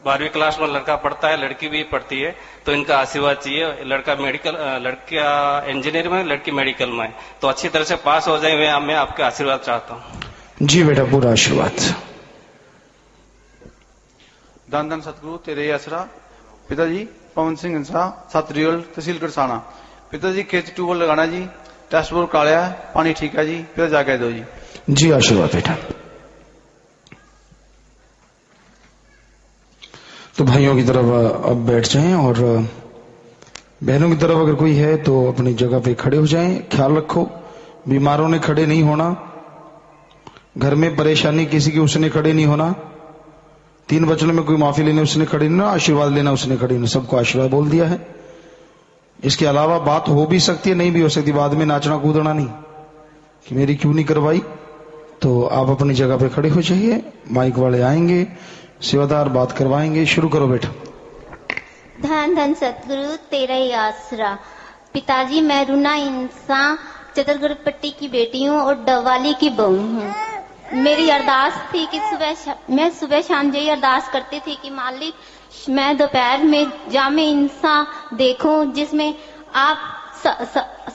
12वीं क्लास में लड़का पढ़ता है लड़की भी पढ़ती है। तो इनका आशीर्वाद चाहिए। लड़का इंजीनियर में लड़की मेडिकल में। तो अच्छी तरह से पास हो जाए मैं आपके आशीर्वाद चाहता हूँ। जी बेटा पूरा आशीर्वाद। धन धन सतगुरु तेरे ही आसरा। पिताजी पवन सिंह इंसा सतरियल तहसील करसाना। पिताजी खेत ट्यूबवेल लगाना जी टेस्ट बोर कालिया पानी ठीक है जी फिर जाके दो जी। जी आशीर्वाद बेटा। तो भाइयों की तरफ अब बैठ जाएं और बहनों की तरफ अगर कोई है तो अपनी जगह पे खड़े हो जाएं। ख्याल रखो बीमारों ने खड़े नहीं होना, घर में परेशानी किसी की उसने खड़े नहीं होना, 3 वचनों में कोई माफी लेने उसने खड़े नहीं होना, आशीर्वाद लेना उसने खड़े नहीं, सबको आशीर्वाद बोल दिया है। इसके अलावा बात हो भी सकती है, नहीं भी हो सकती, बाद में नाचना कूदना नहीं कि मेरी क्यों नहीं करवाई। तो आप अपनी जगह पे खड़े हो जाइए, माइक वाले आएंगे, सेवादार बात करवाएंगे। शुरू करो बेटा। धन धन सतगुरु तेरा ही आसरा। पिताजी मैं रूना इंसान चतुर्गुरु पट्टी की बेटी हूँ और डवाली की बहू हूँ। मेरी अरदास थी कि मैं सुबह शाम यही अरदास करती थी कि मालिक मैं दोपहर में जामे इंसान देखूं जिसमें आप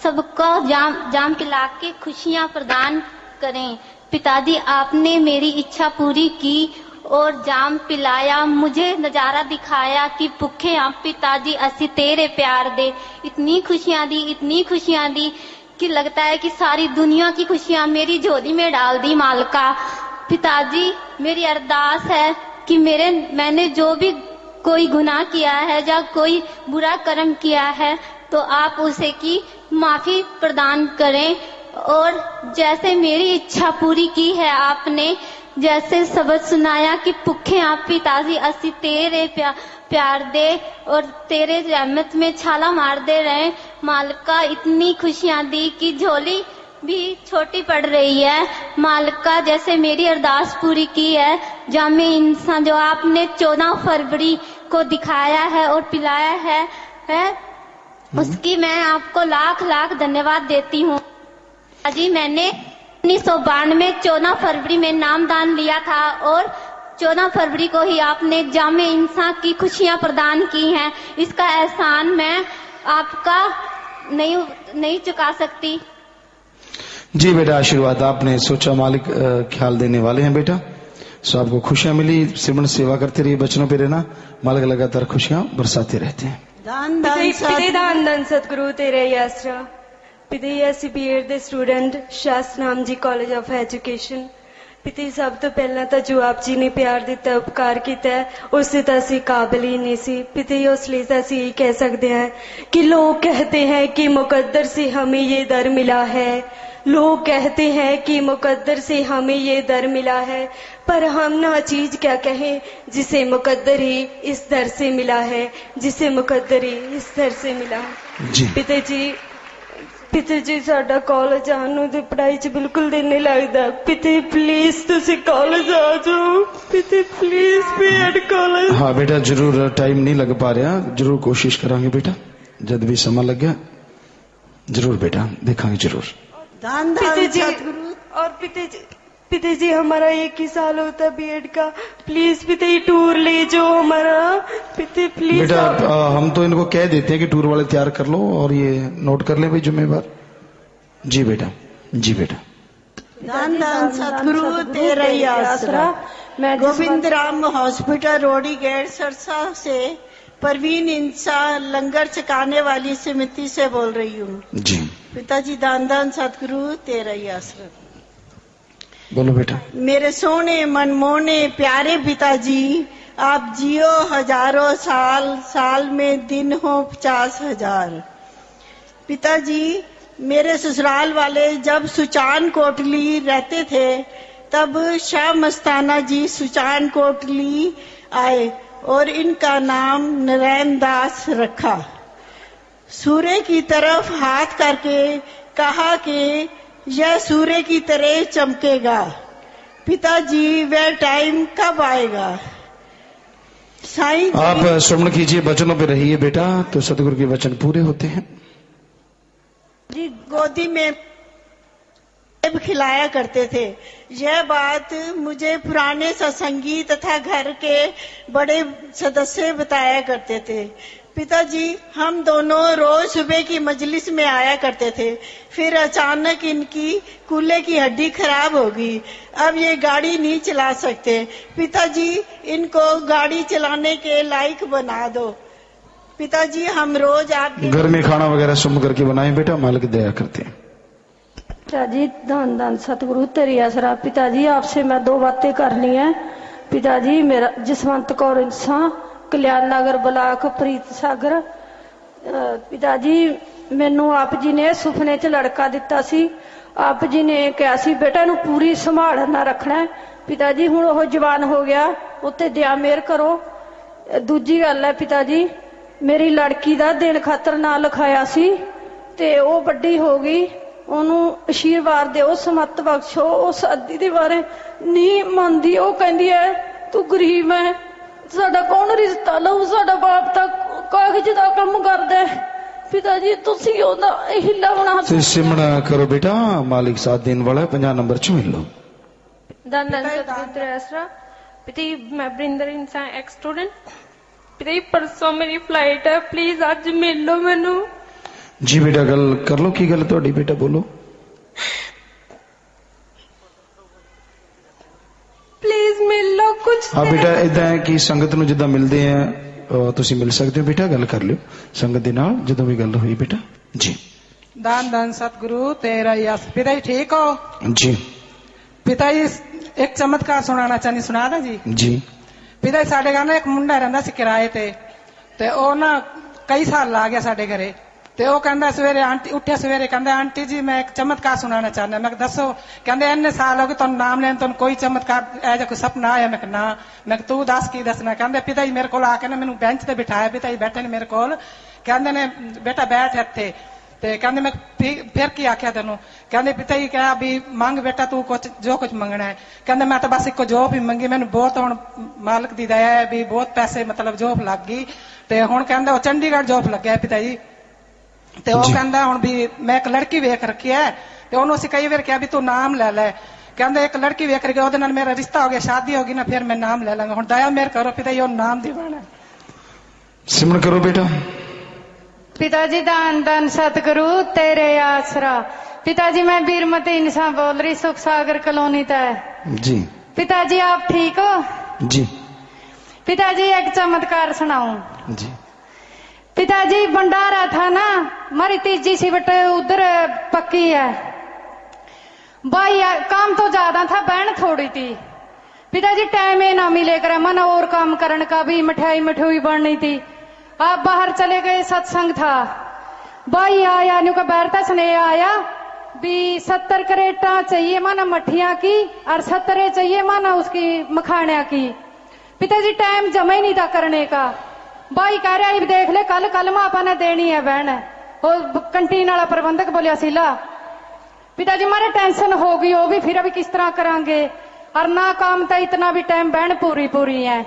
सबको जाम पिला के खुशियां प्रदान करें। पिताजी आपने मेरी इच्छा पूरी की और जाम पिलाया, मुझे नजारा दिखाया कि भुखे आप पिताजी असी तेरे प्यार दे। इतनी खुशियां दी कि लगता है कि सारी दुनिया की खुशियां मेरी झोली में डाल दी मालका। पिताजी मेरी अरदास है कि मैंने जो भी कोई गुनाह किया है या कोई बुरा कर्म किया है तो आप उसे की माफी प्रदान करें। और जैसे मेरी इच्छा पूरी की है आपने, जैसे सबक सुनाया कि भुखे आप पिताजी असी तेरे प्यार दे और तेरे रहमत में छाला मार दे रहे मालिका। इतनी खुशियां दी कि झोली भी छोटी पड़ रही है मालिका। जैसे मेरी अरदास पूरी की है जामे इंसान जो आपने 14 फरवरी को दिखाया है और पिलाया है उसकी मैं आपको लाख लाख धन्यवाद देती हूँ। जी मैंने 1992 14 फरवरी में नामदान लिया था और 14 फरवरी को ही आपने जामे इंसान की खुशियां प्रदान की हैं। इसका एहसान मैं आपका नहीं चुका सकती। जी बेटा आशीर्वाद आपने सोचा, मालिक ख्याल देने वाले हैं बेटा। सो आपको खुशियां मिली, सिमरन सेवा करते रहिए, बचनों पे रहना, मालिक लगातार खुशियां बरसाते रहते हैं। दान दान सतगुरु तेरे ही आसरा। पिताजी ਅਸੀਂ BEd ਦੇ ਸਟੂਡੈਂਟ ਸ਼ਾਸਤਨਾਮ ਜੀ ਕਾਲਜ ਆਫ ਐਜੂਕੇਸ਼ਨ। ਪਿਤਾਜੀ ਸਭ ਤੋਂ ਪਹਿਲਾਂ ਤਾਂ ਜੋ ਆਪ ਜੀ ਨੇ ਪਿਆਰ ਦਿੱਤਾ ਉਪਕਾਰ ਕੀਤਾ ਉਸ ਦੇ ਤਾਂ ਅਸੀਂ ਕਾਬਿਲ ਹੀ ਨਹੀਂ ਸੀ ਪਿਤਾਜੀ। ਉਸ ਲਈ ਤਾਂ ਅਸੀਂ ਇਹ ਕਹਿ ਸਕਦੇ ਹਾਂ कि लोग कहते हैं कि मुकद्दर से हमें ये दर मिला है, लोग कहते हैं कि मुकद्दर से हमें ये दर मिला है, पर हम ना चीज क्या कहें जिसे मुकद्दर ही इस दर से मिला है, जिसे मुकद्दर ही इस दर से मिला है। पिताजी साडा कॉलेज आने की पढ़ाई च बिल्कुल दिल नहीं लगता। पिताजी प्लीज तुसी कॉलेज आ जाओ, पिताजी प्लीज BEd कॉलेज। हाँ बेटा जरूर, टाइम नहीं लग पा रहा, जरूर कोशिश करांगे बेटा, जब भी समय लग गया जरूर बेटा देखांगे जरूर। पिताजी और पिताजी हमारा 1 ही साल होता है BEd का, प्लीज पिताजी टूर ले जाओ हमारा पिताजी प्लीज। बेटा हम तो इनको कह देते हैं कि टूर वाले तैयार कर लो और ये नोट कर ले भाई जिम्मेवार। जी बेटा जी बेटा। दान दान सतगुरु तेरा ही आसरा। मैं गोविंद राम हॉस्पिटल रोडी गेट सरसा से परवीन इंसान लंगर चकाने वाली समिति से बोल रही हूँ। जी पिताजी दान दान सतगुरु तेरा ही आसरा। बोलो बेटा। मेरे सोने मनमोहने प्यारे पिताजी आप जियो हजारों साल, साल में दिन हो 50,000। पिताजी मेरे ससुराल वाले जब सुचान कोटली रहते थे तब शाह मस्ताना जी सुचान कोटली आए और इनका नाम नारायण दास रखा। सूर्य की तरफ हाथ करके कहा कि यह सूर्य की तरह चमकेगा। पिताजी वह टाइम कब आएगा? साईं आप श्रवण कीजिए, वचनों पे रहिए बेटा, तो सतगुरु के वचन पूरे होते हैं। जी गोदी में खिलाया करते थे। यह बात मुझे पुराने सत्संगी तथा घर के बड़े सदस्य बताया करते थे। पिताजी हम दोनों रोज सुबह की मजलिस में आया करते थे, फिर अचानक इनकी कूल्हे की हड्डी खराब हो गई, अब ये गाड़ी नहीं चला सकते। पिताजी इनको गाड़ी चलाने के लायक बना दो। पिताजी हम रोज आपके घर में खाना वगैरह सुम करके बनाए बेटा, मालिक दया करते हैं। पिताजी धन धन सतगुरु तेरी आसरा। पिताजी आपसे मैं 2 बातें करनी है। पिताजी मेरा जसवंत कौर इंसान कल्याण नगर ब्लॉक प्रीत सागर। पिताजी ਮੈਨੂੰ ਆਪ ਜੀ ਨੇ ਸੁਪਨੇ 'ਚ ਲੜਕਾ ਦਿੱਤਾ ਸੀ। ਆਪ ਜੀ ਨੇ ਕਿਹਾ ਸੀ ਬੇਟਾ ਇਹਨੂੰ ਪੂਰੀ ਸੰਭਾਲ ਨਾਲ ਰੱਖਣਾ ਹੈ। ਪਿਤਾ ਜੀ ਹੁਣ ਉਹ ਜਵਾਨ ਹੋ ਗਿਆ, ਉੱਤੇ ਦਇਆ ਮਿਹਰ ਕਰੋ। ਦੂਜੀ ਗੱਲ ਹੈ ਪਿਤਾ ਜੀ, ਮੇਰੀ ਲੜਕੀ ਦਾ ਦਿਨ ਖਾਤਰ ਨਾਂ ਲਿਖਾਇਆ ਸੀ ਤੇ ਉਹ ਵੱਡੀ ਹੋ ਗਈ, ਉਹਨੂੰ ਆਸ਼ੀਰਵਾਦ ਦਿਓ, ਸਮਤ ਬਖਸ਼ੋ। ਉਹ ਸ਼ਾਦੀ ਦੇ ਬਾਰੇ ਨਹੀਂ ਮੰਨਦੀ, ਉਹ ਕਹਿੰਦੀ ਹੈ ਤੂੰ ਗਰੀਬ ਹੈ, ਸਾਡਾ ਕੌਣ ਰਿਸ਼ਤਾ ਲਊ, ਸਾਡਾ ਬਾਪ ਤਾਂ ਕਾਗਜ਼ ਦਾ ਕੰਮ ਕਰਦਾ ਹੈ। पिता जी तुसी ओदा हिला बना सिमरन करो बेटा, मालिक साथ देने वाला है। 50 नंबर च मिल लो। धन धन सतगुरु आसरा। पिता जी मैं वरिंदर इंसान एक्स स्टूडेंट। पिता जी परसों मेरी फ्लाइट है, प्लीज आज मिल लो मैनू। जी बेटा गल कर लो, की गल तुहाडी बेटा बोलो। प्लीज मिल लो कुछ। हाँ बेटा इदा है कि संगत नूं जिद्दां मिलदे हैं ਤੁਸੀਂ ਮਿਲ ਸਕਦੇ ਹੋ ਬੇਟਾ, ਗੱਲ ਕਰ ਲਿਓ ਸੰਗਤ ਦੇ ਨਾਲ ਜਦੋਂ ਵੀ ਗੱਲ ਹੋਈ ਬੇਟਾ ਜੀ। दान दान सतगुरु तेरा यश। पिता जी ठीक हो जी? पिता जी एक चमत्कार सुनाना चाहनी, सुना दा जी? जी। पिता जी साडे घर ना एक मुंडा रहिंदा सी किराए ते ओ ना कई साल ला गया साडे घरे ते ओ कहंदा सवेरे आंटी उठ्या, सवेरे कहंदा आंटी जी मैं एक चमत्कार सुनाना चाहना। मैं दसो, कहंदे इन्ने साल हो गए तुहानू नाम लेन, तुहानू कोई चमत्कार ऐसा कोई सपना आया? मैं ना। मैं तू दस की दसना? कहंदे पिता जी मेरे को आके ना मैनू बेंच ते बिठाया, पिता जी बैठे ने मेरे को, कहंदे ने बेटा बैठ इत्थे ते कहंदे मैं फिर की आख्या तेनू? कहंदे पिता जी कहा भी मंग बेटा तू कुछ जो कुछ मंगना है। कहंदे मैं तो बस एक जॉब ही मंगी, मैनू बहुत हुण मालिक दी दया है भी बहुत पैसे मतलब जॉब लग गई ते हुण कहंदे ओ चंडीगढ़ जॉब लग गया पिता जी। ਤੇ ਉਹ ਕਹਿੰਦਾ ਹੁਣ ਵੀ ਮੈਂ ਇੱਕ ਲੜਕੀ ਵੇਖ ਰੱਖੀ ਹੈ ਤੇ ਉਹਨੂੰ ਅਸੀਂ ਕਈ ਵਾਰ ਕਿਹਾ ਵੀ ਤੂੰ ਨਾਮ ਲੈ ਲੈ, ਕਹਿੰਦਾ ਇੱਕ ਲੜਕੀ ਵੇਖ ਰਹੀ ਉਹਦੇ ਨਾਲ ਮੇਰਾ ਰਿਸ਼ਤਾ ਹੋ ਗਿਆ, ਸ਼ਾਦੀ ਹੋ ਗਈ ਨਾ, ਫਿਰ ਮੈਂ ਨਾਮ ਲੈ ਲਾਂਗਾ। ਹੁਣ ਦਇਆ ਮੇਰ ਕਰੋ ਪਿਤਾ ਜੀ, ਉਹ ਨਾਮ ਦਿਵਾਣਾ। सिमरन करो बेटा। पिताजी दान दान सतगुरु तेरे आसरा। पिताजी मैं बीरमती इंसान बोल रही, सुख सागर कॉलोनी तय जी। पिताजी आप ठीक हो? जी। पिताजी एक चमत्कार सुनाऊं? जी। पिताजी भंडारा था ना, हमारी तीजी सिवट उधर पक्की है, भाई काम तो ज्यादा था, बहन थोड़ी थी। पिताजी टाइम ही ना मिले करे मन और काम करने का भी, मिठाई मिठुई बननी थी। आप बाहर चले गए, सत्संग था, भाई आया न्यू का बैठता स्नेह आया भी 70 करेटा चाहिए माना मठिया की और 70 चाहिए माना उसकी मखानिया की। पिताजी टाइम जमा ही नहीं था करने का। भाई कह रहा है देख ले कल कल मापा ने देनी है बहन। और कंटीन वाला प्रबंधक बोलिया सिला। पिताजी मारे टेंशन हो गई, वो भी फिर अभी किस तरह करांगे और ना काम था इतना भी टाइम बहन पूरी पूरी है।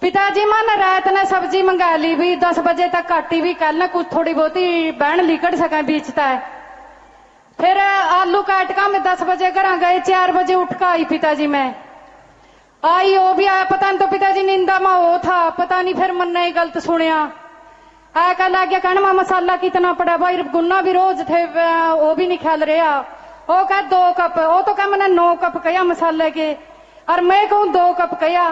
पिताजी मन रात ने सब्जी मंगा ली भी 10 बजे तक काटी भी, कल ना कुछ थोड़ी बहुती बहन लिकड़ सके बीचता है। फिर आलू काट का मैं 10 बजे घर गए, 4 बजे उठ कर आई पिताजी मैं आई, वो भी आया पता नहीं तो पिताजी निंदा में वो था पता नहीं, फिर मन ने गलत सुनिया आया कल आ गया कहना मसाला कितना पड़ा, भाई गुन्ना भी रोज थे वो भी नहीं ख्याल रहा। वो कह 2 कप, वो तो कह मैंने 9 कप कहा मसाले के और मैं कहूँ 2 कप कहा।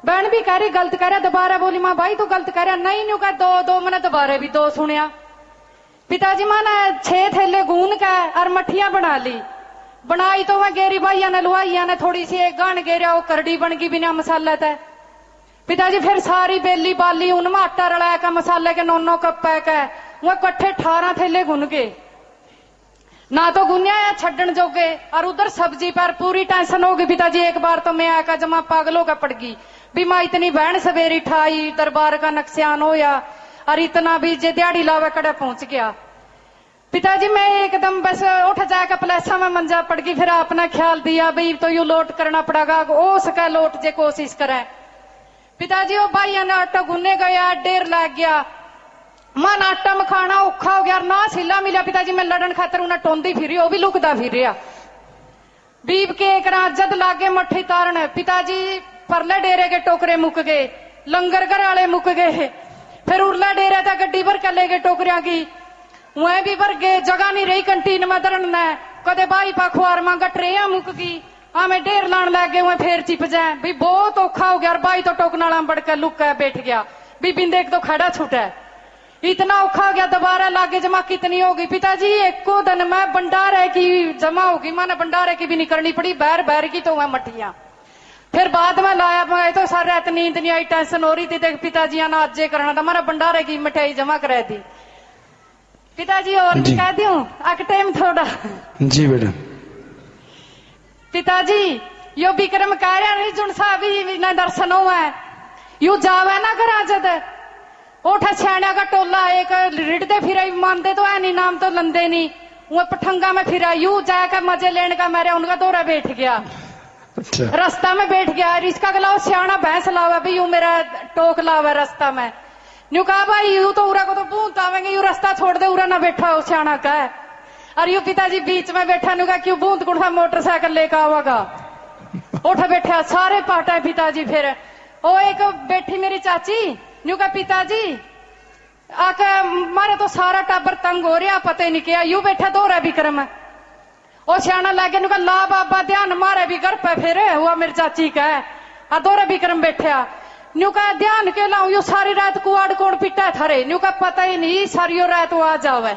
बहन भी कह रही गलत कह रहा, दोबारा बोली माँ भाई तू गलत कह रहा, नहीं न्यू कह 2 मैंने दोबारा भी 2 सुनिया। पिताजी माना 6 थैले गून का और मठिया बना ली, बनाई तो मैं गेरी भाइया ने लुहाइया ने थोड़ी सी एक गान गेरिया, वो करड़ी बन गई बिना मसाला तय। पिताजी फिर सारी बेली बाली उनमें आटा रलाया का मसाले के 9 कप पैक है, वो कट्ठे 18 थैले गुन गए, ना तो गुनिया या छड्डन जोगे और उधर सब्जी पर पूरी टेंशन होगी। पिताजी एक बार तो मैं आकर जमा पागलों का पड़ गई भी माँ इतनी बहन सवेरी ठाई, दरबार का नुकसान होया और इतना भी जे दिहाड़ी लावे कड़े पहुंच गया। पिताजी मैं एकदम बस उठ जाकर प्लेसा में मंजा पड़ गई, फिर आपने ख्याल दिया भाई तो यू लोट करना पड़ेगा, हो सके लोट जे कोशिश करें। पिताजी वो भाई ने आटा गुने गया, डेर लग गया, मन आटा मखाना औखा हो गया, ना सिला मिला। पिताजी मैं लड़न खातर उन्हें टोंदी फिरी, वो भी लुकदा फिर रहा। बीब के एक रात जद लागे मट्ठी तारन, पिताजी परले डेरे के टोकरे मुक गए, लंगर घर वाले मुक गए, फिर उरला डेरे तक गड्डी भर के ले गए टोकरिया की, वह भी भर गए, जगह नहीं रही कंटीन में धरन ने, कदे भाई पखवार मांगा ट्रेया मुक गई, हमें ढेर लान लग गए, वह फिर चिप जाए भी बहुत औखा हो गया। भाई तो टोकना वाला बढ़ कर लुक बैठ गया भी बिंदे तो खड़ा छूटा, इतना औखा हो गया। दोबारा लागे जमा कितनी होगी पिताजी, एको दिन में भंडारे की जमा होगी, माने भंडारे की भी नहीं करनी पड़ी, बैर बैर की तो वह मटिया। फिर बाद में लाया मैं तो सारी रात नींद नहीं आई, टेंशन हो रही थी, देख पिताजी ने आज करना था, हमारा भंडारे की मिठाई जमा करा दी। पिताजी और भी कह दूं आके टाइम थोड़ा। जी बेटा। पिताजी यो विक्रम कार्य नहीं जुन सा भी न दर्शन हुआ है यू जावे ना घर जद ओठा छाणिया का टोला एक रिड़ते फिर मानते तो है नहीं नाम तो लंदे नहीं वो पठंगा में फिरा यू जाकर मजे लेने का मेरे उनका दौरा बैठ गया। अच्छा। रास्ता में बैठ गया इसका गला सियाणा भैंस लावा भी यू मेरा टोक लावा रास्ता में न्यू कहा भाई यू तो उरा को तो भूत आवेंगे यू रास्ता छोड़ दे उरा ना बैठा हो सियाणा का है और यू पिताजी बीच में बैठा न्यू कहा क्यों भूत कुंठा मोटरसाइकिल लेकर आवागा उठा बैठा सारे पाटा पिताजी फिर ओ एक बैठी मेरी चाची न्यू कहा पिताजी आके मारे तो सारा टाबर तंग हो रहा पता ही नहीं किया यू बैठा दो रहा विक्रम ओ सियाना लागे नु ला बाबा ध्यान मारे भी घर पे फिर हुआ मेरी चाची का आ दो रहा विक्रम बैठा न्यू का ध्यान क्यों लाऊं यू सारी रात कुआड़ कौन पिटा थारे न्यू का पता ही नहीं सारियो रात वो आ जावे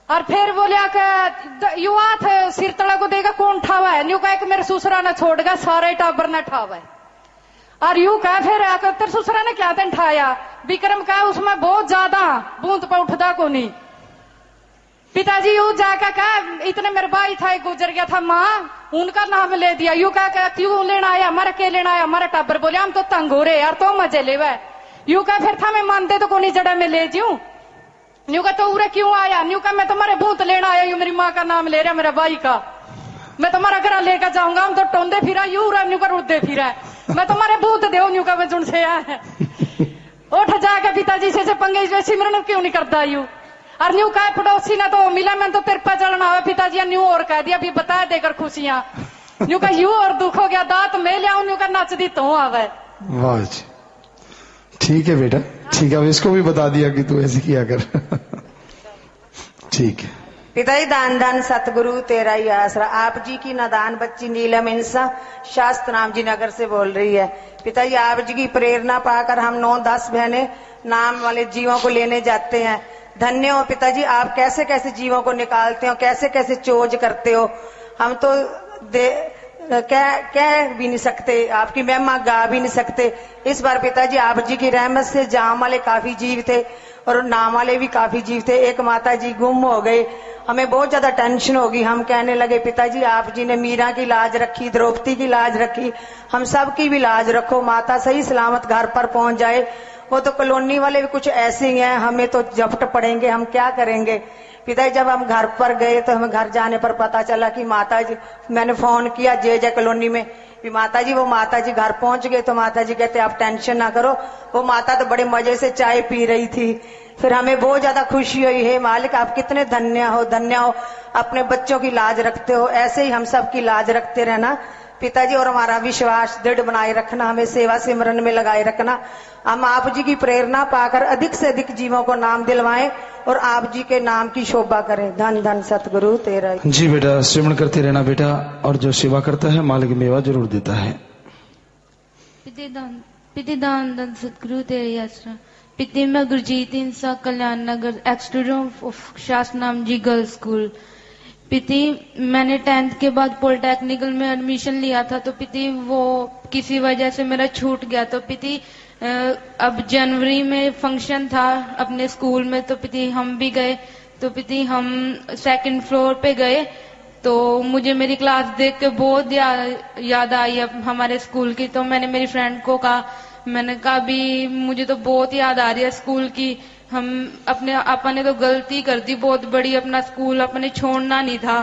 और फिर बोलिया के यू हाथ सिर तला को देगा कौन ठावा है न्यू का एक मेरे ससुरा ने छोड़ गया सारे टाबर ने ठावा है और यू कह फिर आकर तेरे ससुरा ने क्या तेन ठाया विक्रम कहा उसमें बहुत ज्यादा बूंद पर उठता को नहीं पिताजी यू जाकर कहा इतने मेरे भाई था गुजर गया था माँ उनका नाम ले दिया यू कहा क्यों लेना आया हमारा क्या लेना आया हमारा टाबर बोले हम तो तंग हो रहे यार तो मजे ले वह यू कहा फिर था मैं मानते तो कोनी जड़ा में ले जाऊं न्यू का तो उरे क्यों आया न्यू का मैं तुम्हारे भूत लेना आया यू मेरी माँ का नाम ले रहा मेरा भाई का मैं तुम्हारा घर लेकर जाऊंगा हम तो टोंदे फिरा यू रहा न्यू का रुदे फिरा मैं तुम्हारे भूत दे न्यू का मैं जुन से आया उठ जाके पिताजी से पंगे सिमरन क्यों नहीं करता यू और न्यू का पड़ोसी ने तो मिला मैं तो तेरे पे चलना हुआ पिताजी न्यू और कह दिया अभी बता देकर खुशियां न्यू का यू और दुख हो गया दांत में लिया न्यू का नच दी तो आवे। वाह जी ठीक है बेटा ठीक है अब इसको भी बता दिया कि तू ऐसे किया कर ठीक है। पिताजी दान दान सतगुरु तेरा ही आसरा आप जी की नादान बच्ची नीलम इंसा शास्त्र नाम जी नगर से बोल रही है। पिताजी आप जी की प्रेरणा पाकर हम 9-10 बहनें नाम वाले जीवों को लेने जाते हैं। धन्य हो पिताजी आप कैसे कैसे जीवों को निकालते हो कैसे कैसे चोज करते हो हम तो कह भी नहीं सकते आपकी महिमा गा भी नहीं सकते। इस बार पिताजी आप जी की रहमत से जाम वाले काफी जीव थे और नाम वाले भी काफी जीव थे। एक माता जी गुम हो गए हमें बहुत ज्यादा टेंशन होगी हम कहने लगे पिताजी आप जी ने मीरा की लाज रखी द्रौपदी की लाज रखी हम सब की भी लाज रखो माता सही सलामत घर पर पहुंच जाए। वो तो कॉलोनी वाले भी कुछ ऐसे ही हैं हमें तो जपट पड़ेंगे हम क्या करेंगे। पिताजी जब हम घर पर गए तो हमें घर जाने पर पता चला कि माता जी मैंने फोन किया जय कॉलोनी में कि माता जी वो माता जी घर पहुंच गए तो माता जी कहते आप टेंशन ना करो वो माता तो बड़े मजे से चाय पी रही थी। फिर हमें बहुत ज्यादा खुशी हुई है मालिक आप कितने धन्य हो अपने बच्चों की लाज रखते हो ऐसे ही हम सब की लाज रखते रहना पिताजी और हमारा विश्वास दृढ़ बनाए रखना हमें सेवा सिमरन में लगाए रखना। हम आप जी की प्रेरणा पाकर अधिक से अधिक जीवों को नाम दिलवाएं और आप जी के नाम की शोभा करें। धन धन सतगुरु तेरा जी बेटा सिमरन करते रहना बेटा और जो सेवा करता है मालिक मेवा जरूर देता है। पिति दान धन सतगुरु तेरे आसरा पिति मैं गुरजीत इंसा कल्याण नगर एक्स स्टूडेंट ऑफ शास्त्र नाम जी गर्ल्स स्कूल। पिति मैंने 10th के बाद पॉलिटेक्निकल में एडमिशन लिया था तो पिति वो किसी वजह से मेरा छूट गया तो पिति अब जनवरी में फंक्शन था अपने स्कूल में तो पिति हम भी गए तो पिति हम 2nd फ्लोर पे गए तो मुझे मेरी क्लास देख के बहुत याद आई अब हमारे स्कूल की तो मैंने मेरी फ्रेंड को कहा मैंने कहा भी मुझे तो बहुत याद आ रही है स्कूल की हम अपने तो गलती कर दी बहुत बड़ी अपना स्कूल अपने छोड़ना नहीं था।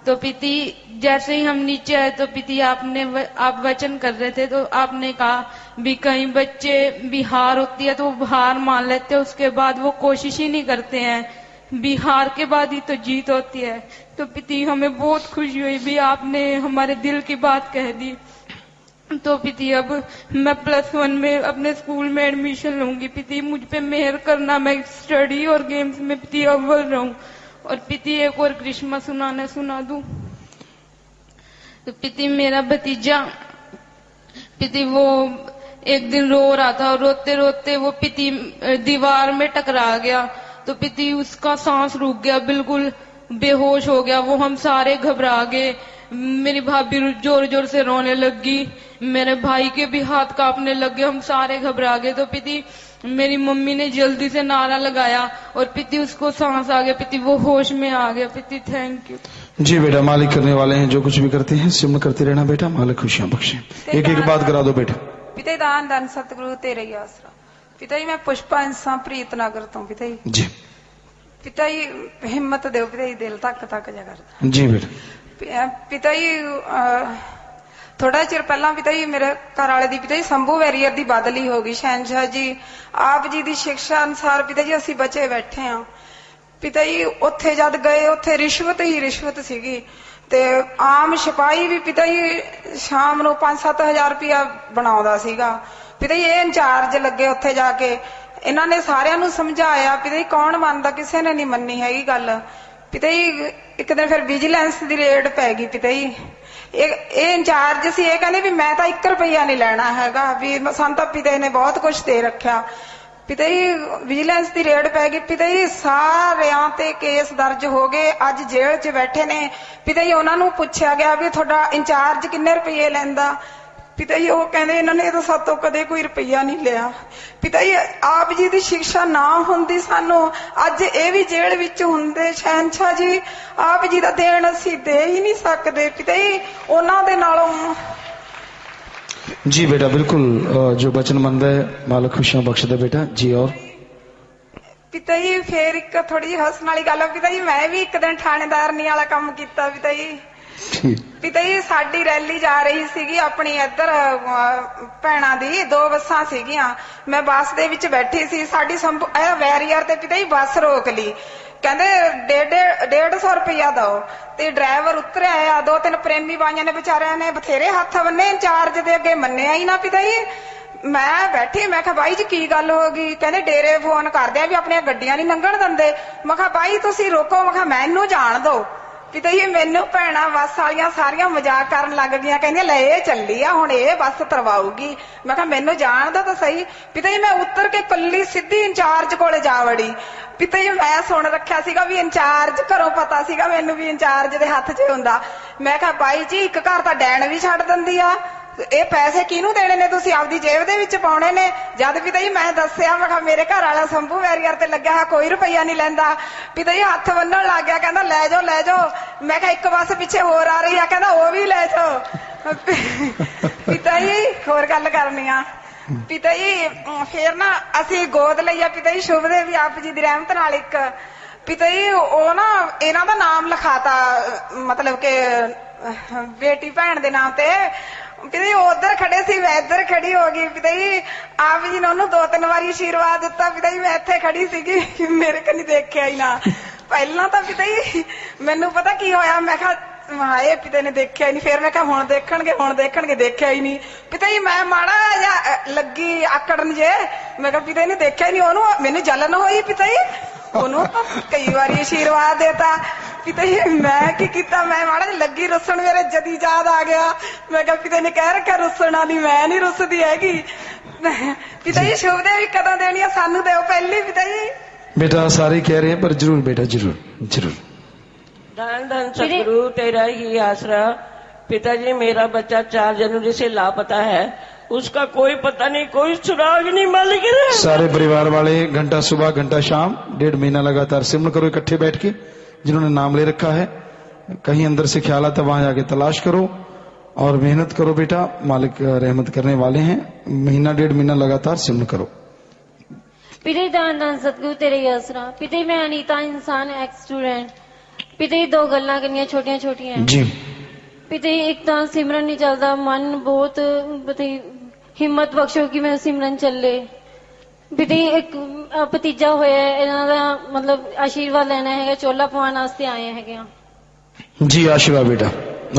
तो पिति जैसे ही हम नीचे आए तो पिति आप वचन कर रहे थे तो आपने कहा भी कई बच्चे भी हार होती है तो वो हार मान लेते हैं उसके बाद वो कोशिश ही नहीं करते हैं भी हार के बाद ही तो जीत होती है। तो पिति हमें बहुत खुशी हुई भी आपने हमारे दिल की बात कह दी। तो पिति अब मैं +1 में अपने स्कूल में एडमिशन लूंगी पिति मुझ पे मेहर करना मैं स्टडी और गेम्स में पिति अव्वल रहूं और पिति एक और ग्रीष्मा सुना दूं। तो पिति मेरा भतीजा पिति वो एक दिन रो रहा था और रोते रोते वो पिति दीवार में टकरा गया तो पिति उसका सांस रुक गया बिल्कुल बेहोश हो गया वो हम सारे घबरा गए मेरी भाभी जोर जोर से रोने लगी मेरे भाई के भी हाथ कांपने लग गए हम सारे घबरा गए। तो पिति मेरी मम्मी ने जल्दी से नारा लगाया और पिता उसको सांस आ गया, पिता वो होश में आ गया। पिता थैंक यू। जी बेटा, मालिक करने वाले हैं, जो कुछ भी करते हैं सिमरन करते रहना बेटा, मालिक खुशियां बख्शे। एक एक बात करा दो बेटा। पिता दान धन सतगुरु तेरे ही आसरा। पिता जी मैं पुष्पा इंसान प्रीत नगर तो पिता जी पिता जी हिम्मत दो पिता जी, दिल तक जा करता जी बेटा। पिता जी थोड़ा चिर पहला पिता जी मेरे घर वाले दी पिता जी शंभू वैरियर दी बदली हो गई। शहनशाह जी आप जी दी शिक्षा अनुसार पिता जी असी बचे बैठे हाँ। पिता जी उत्थे जद गए उत्थे रिश्वत ही रिश्वत सीगी ते आम सिपाही भी पिता जी शाम ਨੂੰ 5-7 हज़ार रुपया बनाਉਂਦਾ ਸੀਗਾ। पिता जी ਇਹ इंचार्ज लगे उत्थे जाके इन्हां ने सारियां नूं समझाया। पिता जी कौन ਮੰਨਦਾ, ਕਿਸੇ ने नहीं ਮੰਨੀ हैगी गल। पिता जी एक दिन फिर विजिलेंस दी रेड पै गई। पिता जी ਇਹ इंचार्ज ਸੀ, ਇਹ ਕਹਿੰਦੇ ਵੀ मैं तो 1 रुपया नहीं ਲੈਣਾ हैगा, भी ਸਾਨੂੰ ਤਾਂ पिता जी ने बहुत कुछ दे रखा। पिता जी विजिलेंस की रेड पै गई। पिता जी सारियां ते केस दर्ज हो गए, अज जेल च बैठे ने। पिता जी उन्होंने पूछा गया भी थोड़ा इंचार्ज किन्ने रुपये लैंदा। पिता जी वो कहते इन्होंने तो सातों कदे कोई रुपया नहीं लिया। पिता जी आप जी की शिक्षा ना होंदी सानू अज ये भी जेल विच हुंदे। शहनशाह जी आप जी का देन असीं दे ही नहीं सकते। पिता जी उन्हां दे नालों जी बेटा बिल्कुल, जो वचन मंदा है मालिक खुशियां बख्शदा बेटा जी। और पिता जी फिर एक थोड़ी हसन वाली गल है पिता जी, मैं भी एक दिन थानेदारनी वाला काम किया। पिता जी पिता जी साडी रैली जा रही सीगी अपनी इधर भैणा दी, 2 बसां सीगियां, मैं बस दे विच बैठी सी। साडी वैरीयर ते पिता जी बस रोक ली, कहंदे 150 रुपया दो ते ड्राइवर उतरिया आ। 2-3 प्रेमी बाइयां ने बेचारियां ने बथेरे हथ बन्ने, इंचार्ज दे अगे मन्निया ही ना। पिता जी मैं बैठी, मैं कहा बाई जी की गल हो गई? कहंदे डेरे फोन करदे भी अपनी गड्डियां नहीं लंघण दिंदे। मैं कहा बाई तुसीं रोको, मैं कहा मैनू जाण दो। पिता जी मैनू भैणा बस वालियां सारियां मजाक करन लग गईयां, कहंदियां ले ये चली आ हुण ये बस तरवाऊगी। मैं कहा मैनू जाण दो तो सही। पिता जी मैं उतर के कल्ली सीधी इंचार्ज कोले जा वड़ी। पिता जी मैं सुन रखिया सीगा भी इंचार्ज घरों पता सीगा मैनू भी इंचार्ज दे हथ च हुंदा। मैं कहा बाई जी एक घर तां डैन भी छड्ड दिंदी आ, ये पैसे किनू देने ने, तुसीं आपदी जेब दे विच पाउणे ने। जद पिता जी मैं दस्सिया, मैं कहा मेरे घर वाला शंभू वैरियर ते लग्या है, कोई रुपया नहीं लैंदा। पिता जी हथ बन्नण लग गया, कहंदा ले जाओ ले जाओ। मैं कहा एक बस पिछे होर आ रही है, कहंदा वो भी ले जाओ। पिता जी होर गल करनी आ। पिता जी फिर ना असीं गोद लईया पिता जी शुभदेव आप जी दी रहमत नाल। एक पिता जी वो ना इन्हां दा नाम लिखाता, मतलब के बेटी भैन दे नाम ते। पिता जी उधर खड़े सी, मैं इधर खड़ी हो गई। पिता जी आप जी ने उन्होंने 2-3 बारी आशीर्वाद दिता। पिता जी मैं इत्थे खड़ी सीगी, मेरे कनी देखिया ही ना। पहला तो पिता जी मैनू पता की होया, मैं कहा हाए पिता ने देखिया ही नहीं। फिर मैं कहा हुण देखणगे, देखिया ही नहीं। पिता जी मैं माड़ा जा लगी आकड़न जे, मैं कहा पिता ने देखिया ही नहीं, ओनू मैनू जलन होई। पिता जी ओनू कई बारी आशीर्वाद देता। पिता जी मैं की कीता, मैं माड़ा जी लगी रुसन, मेरे जदी याद आ गया। मैं कहा पिता ने कह रखा रुसन वाली, मैं नहीं रुसदी हैगी। पिता जी शुभदेव भी कदों देनी है, सानू दो पहली। पिता जी बेटा सारे कह रहे हैं पर जरूर बेटा जरूर जरूर। धन धन सतगुरु तेरा ही आसरा। पिताजी मेरा बच्चा 4 जनवरी से लापता है, उसका कोई पता नहीं, कोई सुराग नहीं मालिक है। सारे परिवार वाले घंटा सुबह घंटा शाम 1.5 महीना लगातार सिमरन करो इकट्ठे बैठ के, जिन्होंने नाम ले रखा है। कहीं अंदर से ख्याल आता वहां जाके तलाश करो और मेहनत करो बेटा, मालिक रहमत करने वाले हैं। 1.5 महीना लगातार सिमरन करो। पिता दान दान सतगुरु तेरे ही आसरा। पिता मैं अनीता इंसान एक्स स्टूडेंट। पिता 2 गल्लां करनियां छोटियां छोटियां जी। पिता एक तो सिमरन नहीं चलता, मन बहुत हिम्मत बख्शो कि मैं सिमरन चले। पिता एक भतीजा होया, इन्हां दा मतलब आशीर्वाद लेना है, चोला पवाने वास्ते आए हैं जी। आशीर्वाद बेटा,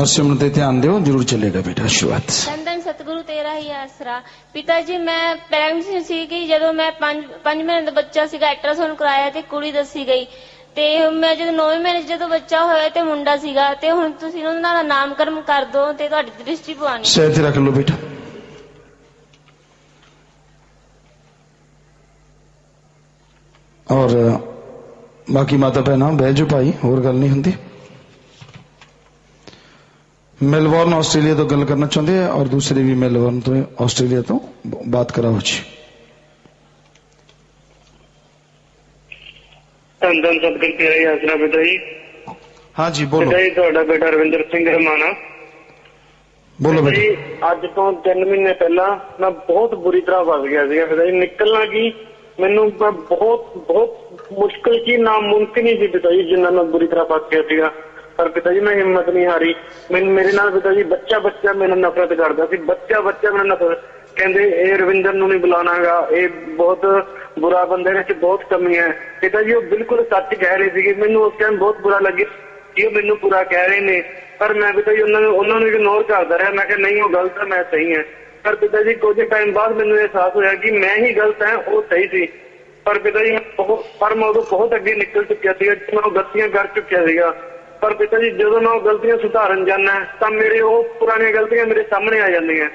सिमरन ते ध्यान दो, जरूर चलेगा बेटा। आशीर्वाद धन धन सतगुरु तेरा ही आसरा। पिता जी मैं प्रेगनेंट सी, जदों मैं 5 महीने ਦਾ ਬੱਚਾ ਸੀਗਾ, ਅਲਟਰਾਸਾਊਂਡ ਕਰਾਇਆ ਤੇ ਕੁੜੀ ਦੱਸੀ ਗਈ ਤੇ ਮੈਂ ਜਦੋਂ 9ਵੇਂ ਮਹੀਨੇ ਜਦੋਂ ਬੱਚਾ ਹੋਇਆ ਤੇ ਮੁੰਡਾ ਸੀਗਾ ਤੇ ਹੁਣ ਤੁਸੀਂ ਉਹਨਾਂ ਦਾ ਨਾਮਕਰਨ ਕਰ ਦੋ ਤੇ ਤੁਹਾਡੀ ਦ੍ਰਿਸ਼ਟੀ ਪਵਾਣੀ। ਸਹਿ ਤੇ ਰੱਖ ਲਓ ਬੇਟਾ। और बाकी माता भैन बह जाओ भाई, होर गल नहीं होंगी। मेलबोर्न ऑस्ट्रेलिया तो गल करना चाहते हैं और दूसरे भी मेलबोर्न तो ऑस्ट्रेलिया तो बात कराओ जी। ਧੰਨ ਧੰਨ ਸਤਿਗੁਰੂ ਤੇਰਾ ਹੀ ਆਸਰਾ ਪਿਤਾ ਜੀ। हाँ जी बोलो। ਪਿਤਾ ਜੀ ਤੁਹਾਡਾ ਬੇਟਾ ਰਵਿੰਦਰ ਸਿੰਘ ਰਮਾਣਾ। बोलो बेटा। ਜੀ ਅੱਜ ਤੋਂ 3 ਮਹੀਨੇ ਪਹਿਲਾਂ ਮੈਂ ਬਹੁਤ ਬੁਰੀ ਤਰ੍ਹਾਂ ਫਸ ਗਿਆ ਸੀਗਾ ਪਿਤਾ ਜੀ। ਨਿਕਲਣਾ ਕੀ ਮੈਨੂੰ ਮੈਂ ਬਹੁਤ ਮੁਸ਼ਕਿਲ ਕੀ ਨਾਮੁਮਕਿਨ ਹੀ ਸੀ ਪਿਤਾ ਜੀ, ਜਿੰਨਾ ਮੈਂ ਬੁਰੀ ਤਰ੍ਹਾਂ ਫਸ ਗਿਆ ਸੀਗਾ। ਪਰ ਪਿਤਾ ਜੀ ਮੈਂ ਹਿੰਮਤ ਨਹੀਂ ਹਾਰੀ। ਮੇਰੇ ਨਾਲ ਪਿਤਾ ਜੀ ਬੱਚਾ ਮੇਰੇ ਨਾਲ ਨਫ਼ਰਤ ਕਰਦਾ ਸੀ। ਬੱਚਾ ਮੇਰੇ ਨਾਲ ਨਫ਼ਰਤ ਕਹਿੰਦੇ ਇਹ ਰਵਿੰਦਰ ਨੂੰ ਨਹੀਂ ਬੁਲਾਉਣਾਗਾ, ਇਹ ਬਹੁਤ ਬੁਰਾ ਬੰਦੇ ਵਿੱਚ ਬਹੁਤ ਕਮੀ ਹੈ। ਪਿਤਾ ਜੀ ਉਹ ਬਿਲਕੁਲ ਸੱਚ ਕਹਿ ਰਹੇ ਸੀਗੇ। ਮੈਨੂੰ ਉਸ ਟਾਈਮ ਬਹੁਤ ਬੁਰਾ ਲੱਗਿਆ ਕਿ ਉਹ ਮੈਨੂੰ ਬੁਰਾ ਕਹਿ ਰਹੇ ਨੇ, ਪਰ ਮੈਂ ਪਿਤਾ ਜੀ ਉਹਨਾਂ ਨੂੰ ਇਗਨੋਰ ਕਰਦਾ ਰਿਹਾ। ਮੈਂ ਕਿਹਾ ਨਹੀਂ ਉਹ ਗਲਤ ਹੈ, ਮੈਂ ਸਹੀ ਹਾਂ। ਪਰ ਪਿਤਾ ਜੀ ਕੁਝ ਟਾਈਮ ਬਾਅਦ ਮੈਨੂੰ ਅਹਿਸਾਸ ਹੋਇਆ ਕਿ ਮੈਂ ਹੀ ਗਲਤ ਹਾਂ, ਉਹ ਸਹੀ ਸੀ। ਪਰ ਪਿਤਾ ਜੀ ਮੈਂ ਉਦੋਂ ਬਹੁਤ ਅੱਗੇ ਨਿਕਲ ਚੁੱਕਿਆ ਸੀਗਾ, ਮੈਂ ਉਹ ਗਲਤੀਆਂ ਕਰ ਚੁੱਕਿਆ ਸੀਗਾ। ਪਰ ਪਿਤਾ ਜੀ ਜਦੋਂ ਮੈਂ ਉਹ ਗਲਤੀਆਂ ਸੁਧਾਰਨ ਜਾਂਦਾ ਤਾਂ ਮੇਰੇ ਉਹ ਪੁਰਾਣੀਆਂ ਗਲਤੀਆਂ ਮੇਰੇ ਸਾਹਮਣੇ ਆ ਜਾਂਦੀਆਂ।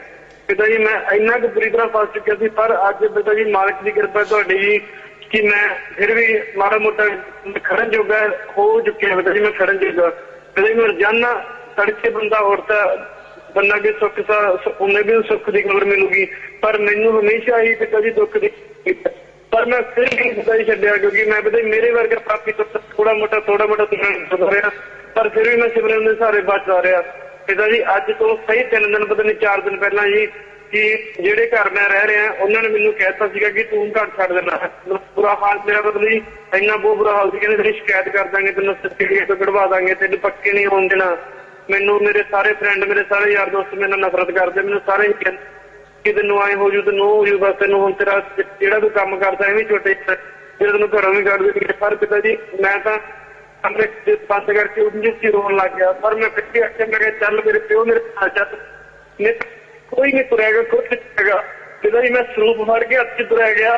ਪਿਤਾ ਜੀ ਮੈਂ ਇੰਨਾ ਕੁ ਬੁਰੀ ਤਰ੍ਹਾਂ ਫਸ ਚੁੱਕਿਆ ਸੀ, ਪਰ ਅੱਜ ਪਿਤਾ ਜੀ ਮਾਲਕ ਦੀ ਕਿਰਪਾ ਤੁਹਾਡੀ ਜੀ ਕਿ ਮੈਂ ਫਿਰ ਵੀ ਮਾੜਾ ਮੋਟਾ ਖੜਨ ਜੋਗਾ ਹੋ ਚੁੱਕਿਆ। ਪਿਤਾ ਜੀ ਮੈਂ ਖੜਨ ਜੋਗਾ। ਪਿਤਾ ਜੀ ਮੈਂ ਰੋਜ਼ਾਨਾ ਤੜਕੇ ਬੰਦਾ ਔਰਤਾ ਬੰਨਾ ਕੇ ਉਹਨੇ ਵੀ ਸੁੱਖ ਦੀ ਖਬਰ ਮਿਲੂਗੀ, ਪਰ ਮੈਨੂੰ ਹਮੇਸ਼ਾ ਹੀ ਪਿਤਾ ਜੀ ਦੁੱਖ ਦੀ। ਪਰ ਮੈਂ ਫਿਰ ਵੀ ਪਿਤਾ ਜੀ ਛੱਡਿਆ, ਕਿਉਂਕਿ ਮੈਂ ਪਿਤਾ ਜੀ ਮੇਰੇ ਵਰਗਾ ਪਾਪੀ ਤੋਂ ਥੋੜਾ ਮੋਟਾ ਤੁਰ ਰਿਹਾ, ਪਰ ਫਿਰ ਵੀ ਮੈਂ ਸਿਮਰਨ ਦੇ ਸਹਾਰੇ ਬਚਦਾ ਰਿਹਾ। ਪਿਤਾ ਜੀ ਅੱਜ ਤੋਂ ਸਹੀ 3 ਦਿਨ ਪਤਾ ਨਹੀਂ 4 ਦਿਨ ਪਹਿਲਾਂ ਜੀ ਕਿ ਜਿਹੜੇ ਘਰ ਮੈਂ ਰਹਿ ਰਿਹਾ ਉਹਨਾਂ ਨੇ ਮੈਨੂੰ ਕਹਿਤਾ ਸੀਗਾ ਕਿ ਤੂੰ ਘਰ ਛੱਡ ਦੇਣਾ। ਬੁਰਾ ਹਾਲ ਮੇਰਾ ਪਤਾ ਜੀ ਇੰਨਾ ਬਹੁਤ ਬੁਰਾ ਹਾਲ ਸੀ, ਕਹਿੰਦੇ ਤੇਰੀ ਸ਼ਿਕਾਇਤ ਕਰ ਦਾਂਗੇ, ਤੈਨੂੰ ਸਰਟੀਫਿਕੇਟ ਤੋਂ ਕਢਵਾ ਦਾਂਗੇ, ਤੈਨੂੰ ਪੱਕੇ ਨਹੀਂ ਹੋਣ ਦੇਣਾ। ਮੈਨੂੰ ਮੇਰੇ ਸਾਰੇ ਫਰੈਂਡ ਮੇਰੇ ਸਾਰੇ ਯਾਰ ਦੋਸਤ ਮੇਰੇ ਨਾਲ ਨਫ਼ਰਤ ਕਰਦੇ। ਮੈਨੂੰ ਸਾਰੇ ਹੀ ਕਹਿੰਦੇ ਕਿ ਤੈਨੂੰ ਆਏ ਹੋ ਜੂ, ਤੈਨੂੰ ਹੋ ਜੂ, ਬਸ ਤੈਨੂੰ ਹੁਣ ਤੇਰਾ ਜਿਹੜਾ ਤੂੰ ਕੰਮ ਕਰਦਾ ਐਵੇਂ ਛੋਟੇ ਜਿਹੜਾ ਤੈਨੂੰ ਘਰੋਂ ਵੀ ਕੱਢ ਦੇਣਗੇ। ਪਰ ਪਿਤਾ ਜੀ ਮੈਂ ਤਾਂ ਆਪਣੇ ਬੰਦ ਕਰਕੇ ਉੱਚੀ ਰੋਣ ਲੱਗ ਗਿਆ। ਪਰ ਮੈਂ ਫਿਰ ਵੀ ਆਖਿਆ, ਮੈਂ ਕਿਹਾ ਚੱਲ ਮੇਰੇ ਪਿਓ ਮੇਰੇ ਨਾਲ ਚੱਲ, ਕੋਈ ਨਹੀਂ ਤੁਰੇਗਾ, ਕੁਛ ਨਹੀਂ ਤੁਰੇਗਾ। ਪਿਤਾ ਜੀ ਮੈਂ ਸਰੂਪ ਫੜ ਕੇ ਹੱਥ 'ਚ ਤੁਰਿਆ ਗਿਆ,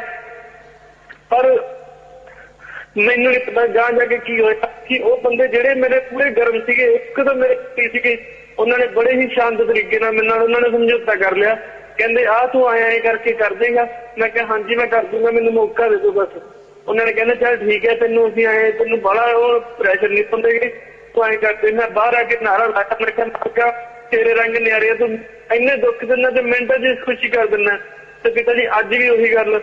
ਪਰ ਮੈਨੂੰ ਨਹੀਂ ਪਤਾ ਗਾਂ ਜਾ ਕੇ ਕੀ ਹੋਇਆ ਕਿ ਉਹ ਬੰਦੇ ਜਿਹੜੇ ਮੇਰੇ ਪੂਰੇ ਗਰਮ ਸੀਗੇ, ਇੱਕਦਮ ਮੇਰੇ ਪੀ ਸੀਗੇ, ਉਹਨਾਂ ਨੇ ਬੜੇ ਹੀ ਸ਼ਾਂਤ ਤਰੀਕੇ ਨਾਲ ਮੇਰੇ ਨਾਲ ਉਹਨਾਂ ਨੇ ਸਮਝੌਤਾ ਕਰ ਲਿਆ। ਕਹਿੰਦੇ ਆਹ ਤੂੰ ਆਇਆ ਕਰਕੇ ਕਰ ਦੇਗਾ। ਮੈਂ ਕਿਹਾ ਹਾਂਜੀ ਮੈਂ ਕਰ ਦੂੰਗਾ, ਮੈਨੂੰ ਮੌਕਾ ਦੇ ਦਿਓ ਬਸ। ਉਹਨਾਂ ਨੇ ਕਹਿੰਦੇ ਚੱਲ ਠੀਕ ਹੈ, ਤੈਨੂੰ ਅਸੀਂ ਆਏ, ਤੈਨੂੰ ਬੜਾ ਉਹ ਪ੍ਰੈਸ਼ਰ ਨਹੀਂ ਪਾਉਂਦੇ, ਤੂੰ ਆਏ ਕਰਦੇ। ਮੈਂ ਬਾਹਰ ਆ ਕੇ ਨਾਰਾ ਲਾਇਆ, ਮੈਂ ਕਿਹਾ ਤੇਰੇ ਰੰਗ ਨਿਆਰੇ, ਤੂੰ ਇੰਨੇ ਦੁੱਖ ਦਿੰਦਾ ਤੇ ਮਿੰਟਾਂ 'ਚ ਖੁਸ਼ੀ ਕਰ ਦਿੰਦਾ। ਤੇ ਪਿਤਾ ਜੀ ਅੱਜ ਵੀ ਉਹੀ ਗੱਲ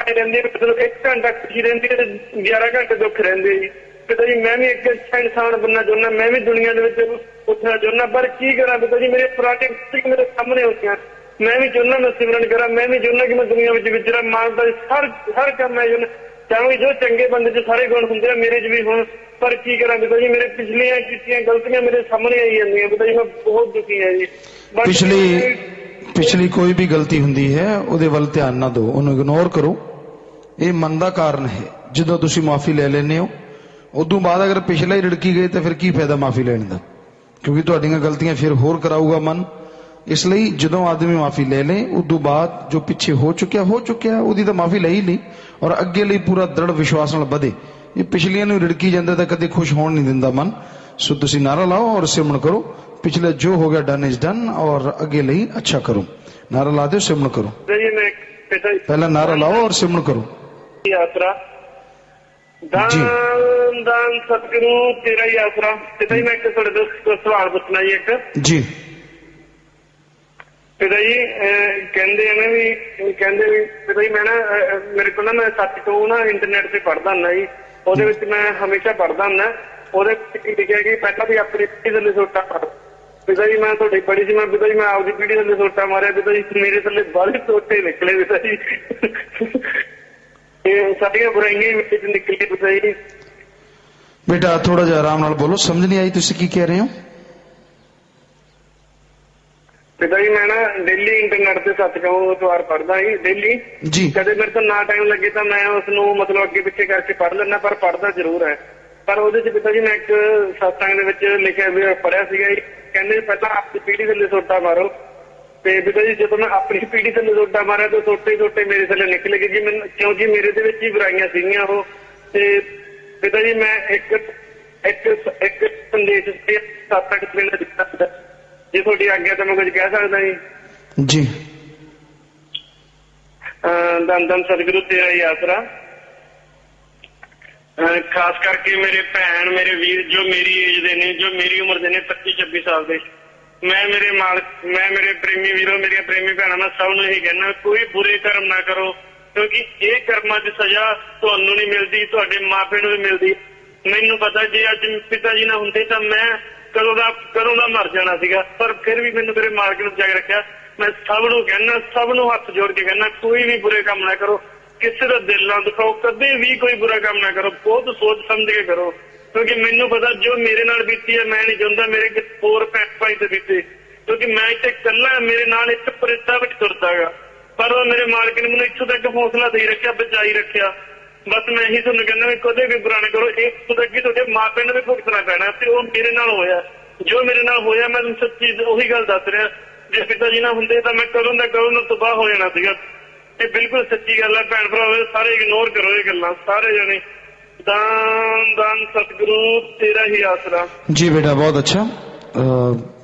ਰਹਿੰਦੀ, ਮਤਲਬ 1 ਘੰਟਾ ਖੁਸ਼ੀ ਰਹਿੰਦੀ ਹੈ ਤੇ 11 ਘੰਟੇ ਦੁੱਖ ਰਹਿੰਦੇ ਜੀ। ਪਿਤਾ ਜੀ ਮੈਂ ਵੀ ਇੱਕ ਅੱਛਾ ਇਨਸਾਨ ਬਣਨਾ ਚਾਹੁੰਦਾ, ਮੈਂ ਵੀ ਦੁਨੀਆ ਦੇ ਵਿੱਚ ਉੱਠਣਾ ਚਾਹੁੰਦਾ, ਪਰ ਕੀ ਕਰਾਂ ਪਿਤਾ ਜੀ ਮੇਰੇ ਪੁਰਾਣੇ ਮੇਰੇ ਸਾਹਮਣੇ ਹੁੰਦੀਆਂ। ਮੈਂ ਵੀ ਚਾਹੁੰਦਾ ਮੈਂ ਸਿਮਰਨ ਕਰਾਂ, ਮੈਂ ਵੀ ਚਾਹੁੰਦਾ ਕਿ ਮੈਂ ਦੁਨੀਆ ਵਿੱਚ ਵਿਚਰਾਂ, ਮਾਨਦਾ ਹਰ ਕੰਮ ਮੈਂ ਚਾਹਾਂਗੀ ਜੋ ਚੰਗੇ ਬੰਦੇ 'ਚ ਸਾਰੇ ਗੁਣ ਹੁੰਦੇ ਆ ਮੇਰੇ 'ਚ ਵੀ ਹੋਣ। ਪਰ ਕੀ ਕਰਾਂ ਪਿਤਾ ਜੀ ਮੇਰੇ ਪਿਛਲੀਆਂ ਕੀਤੀਆਂ ਗਲਤੀਆਂ ਮੇਰੇ ਸਾਹਮਣੇ ਆਈ ਜਾਂਦੀਆਂ। ਪਿਤਾ ਜੀ ਮੈਂ ਬਹੁਤ ਦੁਖੀ ਹਾਂ ਜੀ। ਪਿਛਲੀ ਕੋਈ ਵੀ ਗਲਤੀ ਹੁੰਦੀ ਹੈ ਉਹਦੇ ਵੱਲ ਧਿਆਨ ਨਾ ਦਿਓ, ਉਹਨੂੰ ਇਗਨੋਰ ਕਰੋ। ਇਹ ਮਨ ਦਾ ਕਾਰਨ ਹੈ। ਜਦੋਂ ਤੁਸੀਂ ਮਾਫੀ ਲੈ ਲੈਂਦੇ ਹੋ ਉਦੋਂ ਬਾਅਦ ਅਗਰ ਪਿਛਲਾ ਹੀ ਰੜਕੀ ਗਏ ਤਾਂ ਫਿਰ ਕੀ ਫਾਇਦਾ ਮਾਫੀ ਲੈਣ ਦਾ, ਕਿਉਂਕਿ ਤੁਹਾਡੀਆਂ ਗਲਤੀਆਂ ਫਿਰ ਹੋਰ ਕਰਾਊਗਾ ਮਨ। ਇਸ ਲਈ ਜਦੋਂ ਆਦਮੀ ਮਾਫੀ ਲੈ ਲੇ ਉਦੋਂ ਬਾਅਦ ਜੋ ਪਿੱਛੇ ਹੋ ਚੁੱਕਿਆ ਉਹਦੀ ਤਾਂ ਮਾਫੀ ਲਈ ਲਈ ਔਰ ਅੱਗੇ ਲਈ ਪੂਰਾ ਦ੍ਰਿੜ ਵਿਸ਼ਵਾਸ ਨਾਲ ਵਧੇ। ਇਹ ਪਿਛਲੀਆਂ ਨੂੰ ਰਿੜਕੀ ਜਾਂਦਾ ਤਾਂ ਕਦੇ ਖੁਸ਼ ਹੋਣ ਨਹੀਂ ਦਿੰਦਾ ਮਨ। ਸੋ ਤੁਸੀਂ ਨਾਰਾ ਲਾਓ ਔਰ ਸਿਮਰਨ ਕਰੋ। पिछले जो हो गया डन इज डन और आगे ਲਈ अच्छा करो। नारा ला दो, सिमरण करो। पहला नारा लाओ और सिमरण करो। यात्रा दान दान सतगुरु तेरा ही आसरा। पिता जी मैं एक थोड़े दोस्त सवाल पूछना जी एक जी। पिता जी कहते भी पिता जी मैं ना मेरे को ना मैं सच कहूँ ना इंटरनेट से पढ़ता हूँ जी, ਉਹਦੇ ਵਿੱਚ ਮੈਂ ਹਮੇਸ਼ਾ ਪੜ੍ਹਦਾ ਹੁੰਦਾ। ਉਹਦੇ ਵਿੱਚ ਲਿਖਿਆ ਕਿ ਪਹਿਲਾਂ ਵੀ ਆਪਣੀ ਪੀੜੀ ਥੱਲੇ ਸੋਟਾ ਮਾਰੋ। ਪਿਤਾ ਜੀ ਮੈਂ ਤੁਹਾਡੀ ਪੜ੍ਹੀ ਸੀ, ਮੈਂ ਪਿਤਾ ਜੀ ਮੈਂ ਆਪਦੀ ਪੀੜੀ ਥੱਲੇ ਸੋਟਾ ਮਾਰਿਆ। ਪਿਤਾ ਜੀ ਮੇਰੇ ਥੱਲੇ ਬਾਹਲੇ ਸੋਟੇ ਨਿਕਲੇ ਪਿਤਾ ਜੀ, ਇਹ ਸਾਡੀਆਂ ਬੁਰਾਈਆਂ ਵਿੱਚ ਨਿਕਲੀ ਪਿਤਾ ਜੀ। बेटा थोड़ा जिहा आराम नाल बोलो, समझ नहीं आई तुसीं की कह रहे हो। पिता जी मैं ना डेली इंटरनेट से सच कहूँ अखबार पढ़दा ही डेली जी। कदे मेरे तो ना टाइम लगे तो मैं उसनूं मतलब अगे पिछे करके पढ़ लेना, पर पढ़दा जरूर है। पर ਉਹਦੇ ਚ पिता जी मैं एक सत्संग ਦੇ ਵਿੱਚ ਲਿਖਿਆ ਵੀ ਪੜਿਆ ਸੀਗਾ ਜੀ, ਕਹਿੰਦੇ ਪਹਿਲਾਂ ਆਪਣੀ ਪੀੜੀ ਥੱਲੇ ਸੋਟਾ ਮਾਰੋ। ਤੇ पिता जी ਜਦੋਂ ਮੈਂ ਆਪਣੀ ਪੀੜੀ ਥੱਲੇ ਸੋਟਾ ਮਾਰਿਆ ਤਾਂ ਛੋਟੇ ਮੇਰੇ ਥੱਲੇ ਨਿਕਲ ਗਏ ਜੀ। ਮੈਨੂੰ ਕਿਉਂਕਿ ਮੇਰੇ ਦੇ ਵਿੱਚ ਹੀ ਬੁਰਾਈਆਂ ਸੀਗੀਆਂ ਉਹ। ਤੇ पिता जी मैं ਇੱਕ ਸੰਦੇਸ਼ ਸਤਸੰਗ ਦੇ ਵਿੱਚ ਦਿੱਤਾ, ਜੇ ਤੁਹਾਡੀ ਆਗਿਆ ਤਾਂ ਮੈਂ ਕੁਝ ਕਹਿ ਸਕਦਾ ਜੀ। ਜੀ। ਧੰਨ ਧੰਨ ਸਤਿਗੁਰੂ ਤੇਰਾ ਹੀ ਆਸਰਾ। ਖਾਸ ਕਰਕੇ ਮੇਰੇ ਭੈਣ ਮੇਰੇ ਵੀਰ ਜੋ ਮੇਰੀ ਏਜ ਦੇ ਨੇ, ਜੋ ਮੇਰੀ ਉਮਰ ਦੇ ਨੇ 25-26 ਸਾਲ ਦੇ, ਮੈਂ ਮੇਰੇ ਪ੍ਰੇਮੀ ਵੀਰੋ, ਮੇਰੀਆਂ ਪ੍ਰੇਮੀ ਭੈਣਾਂ, ਮੈਂ ਸਭ ਨੂੰ ਇਹੀ ਕਹਿਣਾ ਕੋਈ ਬੁਰੇ ਕਰਮ ਨਾ ਕਰੋ। ਕਿਉਂਕਿ ਇਹ ਕਰਮਾਂ ਦੀ ਸਜ਼ਾ ਤੁਹਾਨੂੰ ਨਹੀਂ ਮਿਲਦੀ, ਤੁਹਾਡੇ ਮਾਪੇ ਨੂੰ ਵੀ ਮਿਲਦੀ। ਮੈਨੂੰ ਪਤਾ ਜੇ ਅੱਜ ਪਿਤਾ ਜੀ ਨਾ ਹੁੰਦੇ ਤਾਂ ਮੈਂ ਕਦੋਂ ਦਾ ਮਰ ਜਾਣਾ ਸੀਗਾ, ਪਰ ਫਿਰ ਵੀ ਮੈਨੂੰ ਮੇਰੇ ਮਾਲਕ ਨੇ ਬਚਾ ਕੇ ਰੱਖਿਆ। ਮੈਂ ਸਭ ਨੂੰ ਕਹਿਣਾ, ਸਭ ਨੂੰ ਹੱਥ ਜੋੜ ਕੇ ਕਹਿਣਾ, ਕੋਈ ਵੀ ਬੁਰੇ ਕੰਮ ਨਾ ਕਰੋ, ਕਿਸੇ ਦਾ ਦਿਲ ਨਾ ਦੁਖਾਓ, ਕਦੇ ਵੀ ਕੋਈ ਬੁਰਾ ਕੰਮ ਨਾ ਕਰੋ, ਬਹੁਤ ਸੋਚ ਸਮਝ ਕੇ ਕਰੋ। ਕਿਉਂਕਿ ਮੈਨੂੰ ਪਤਾ ਜੋ ਮੇਰੇ ਨਾਲ ਬੀਤੀ ਹੈ ਮੈਂ ਨਹੀਂ ਚਾਹੁੰਦਾ ਮੇਰੇ ਹੋਰ ਭੈਣ ਭਾਈ ਤੇ ਬੀਤੇ, ਕਿਉਂਕਿ ਮੈਂ ਇੱਥੇ ਇਕੱਲਾ, ਮੇਰੇ ਨਾਲ ਇੱਕ ਪ੍ਰੇਤਾ ਵਿੱਚ ਤੁਰਦਾਗਾ, ਪਰ ਉਹ ਮੇਰੇ ਮਾਲਕ ਨੇ ਮੈਨੂੰ ਇੱਥੋਂ ਤੱਕ ਹੌਸਲਾ ਦੇ ਰੱਖਿਆ, ਬਚਾਈ ਰੱਖਿਆ। ਬਸ ਮੈਂ ਇਹੀ ਤੁਹਾਨੂੰ ਕਹਿੰਦਾ ਵੀ ਕਦੇ ਵੀ ਬੁਰਾ ਨਾ ਕਰੋ, ਇਹ ਤੋਂ ਅੱਗੇ ਤੁਹਾਡੇ ਮਾਪਿਆਂ ਨੂੰ ਵੀ ਭੁਗਤਣਾ ਪੈਣਾ, ਤੇ ਉਹ ਮੇਰੇ ਨਾਲ ਹੋਇਆ, ਜੋ ਮੇਰੇ ਨਾਲ ਹੋਇਆ ਮੈਂ ਤੁਹਾਨੂੰ ਸੱਚੀ ਉਹੀ ਗੱਲ ਦੱਸ ਰਿਹਾ। ਜੇ ਪਿਤਾ ਜੀ ਨਾ ਹੁੰਦੇ ਤਾਂ ਮੈਂ ਕਦੋਂ ਦਾ ਤਬਾਹ ਹੋ ਜਾਣਾ ਸੀਗਾ। ਇਹ ਬਿਲਕੁਲ ਸੱਚੀ ਗੱਲ ਹੈ। ਭੈਣ ਭਰਾ ਸਾਰੇ ਇਗਨੋਰ ਕਰੋ ਇਹ ਗੱਲਾਂ, ਸਾਰੇ ਜਣੇ। ਦਾਨ ਸਤਿਗੁਰੂ ਤੇਰਾ ਹੀ ਆਸਰਾ। ਜੀ ਬੇਟਾ ਬਹੁਤ ਅੱਛਾ,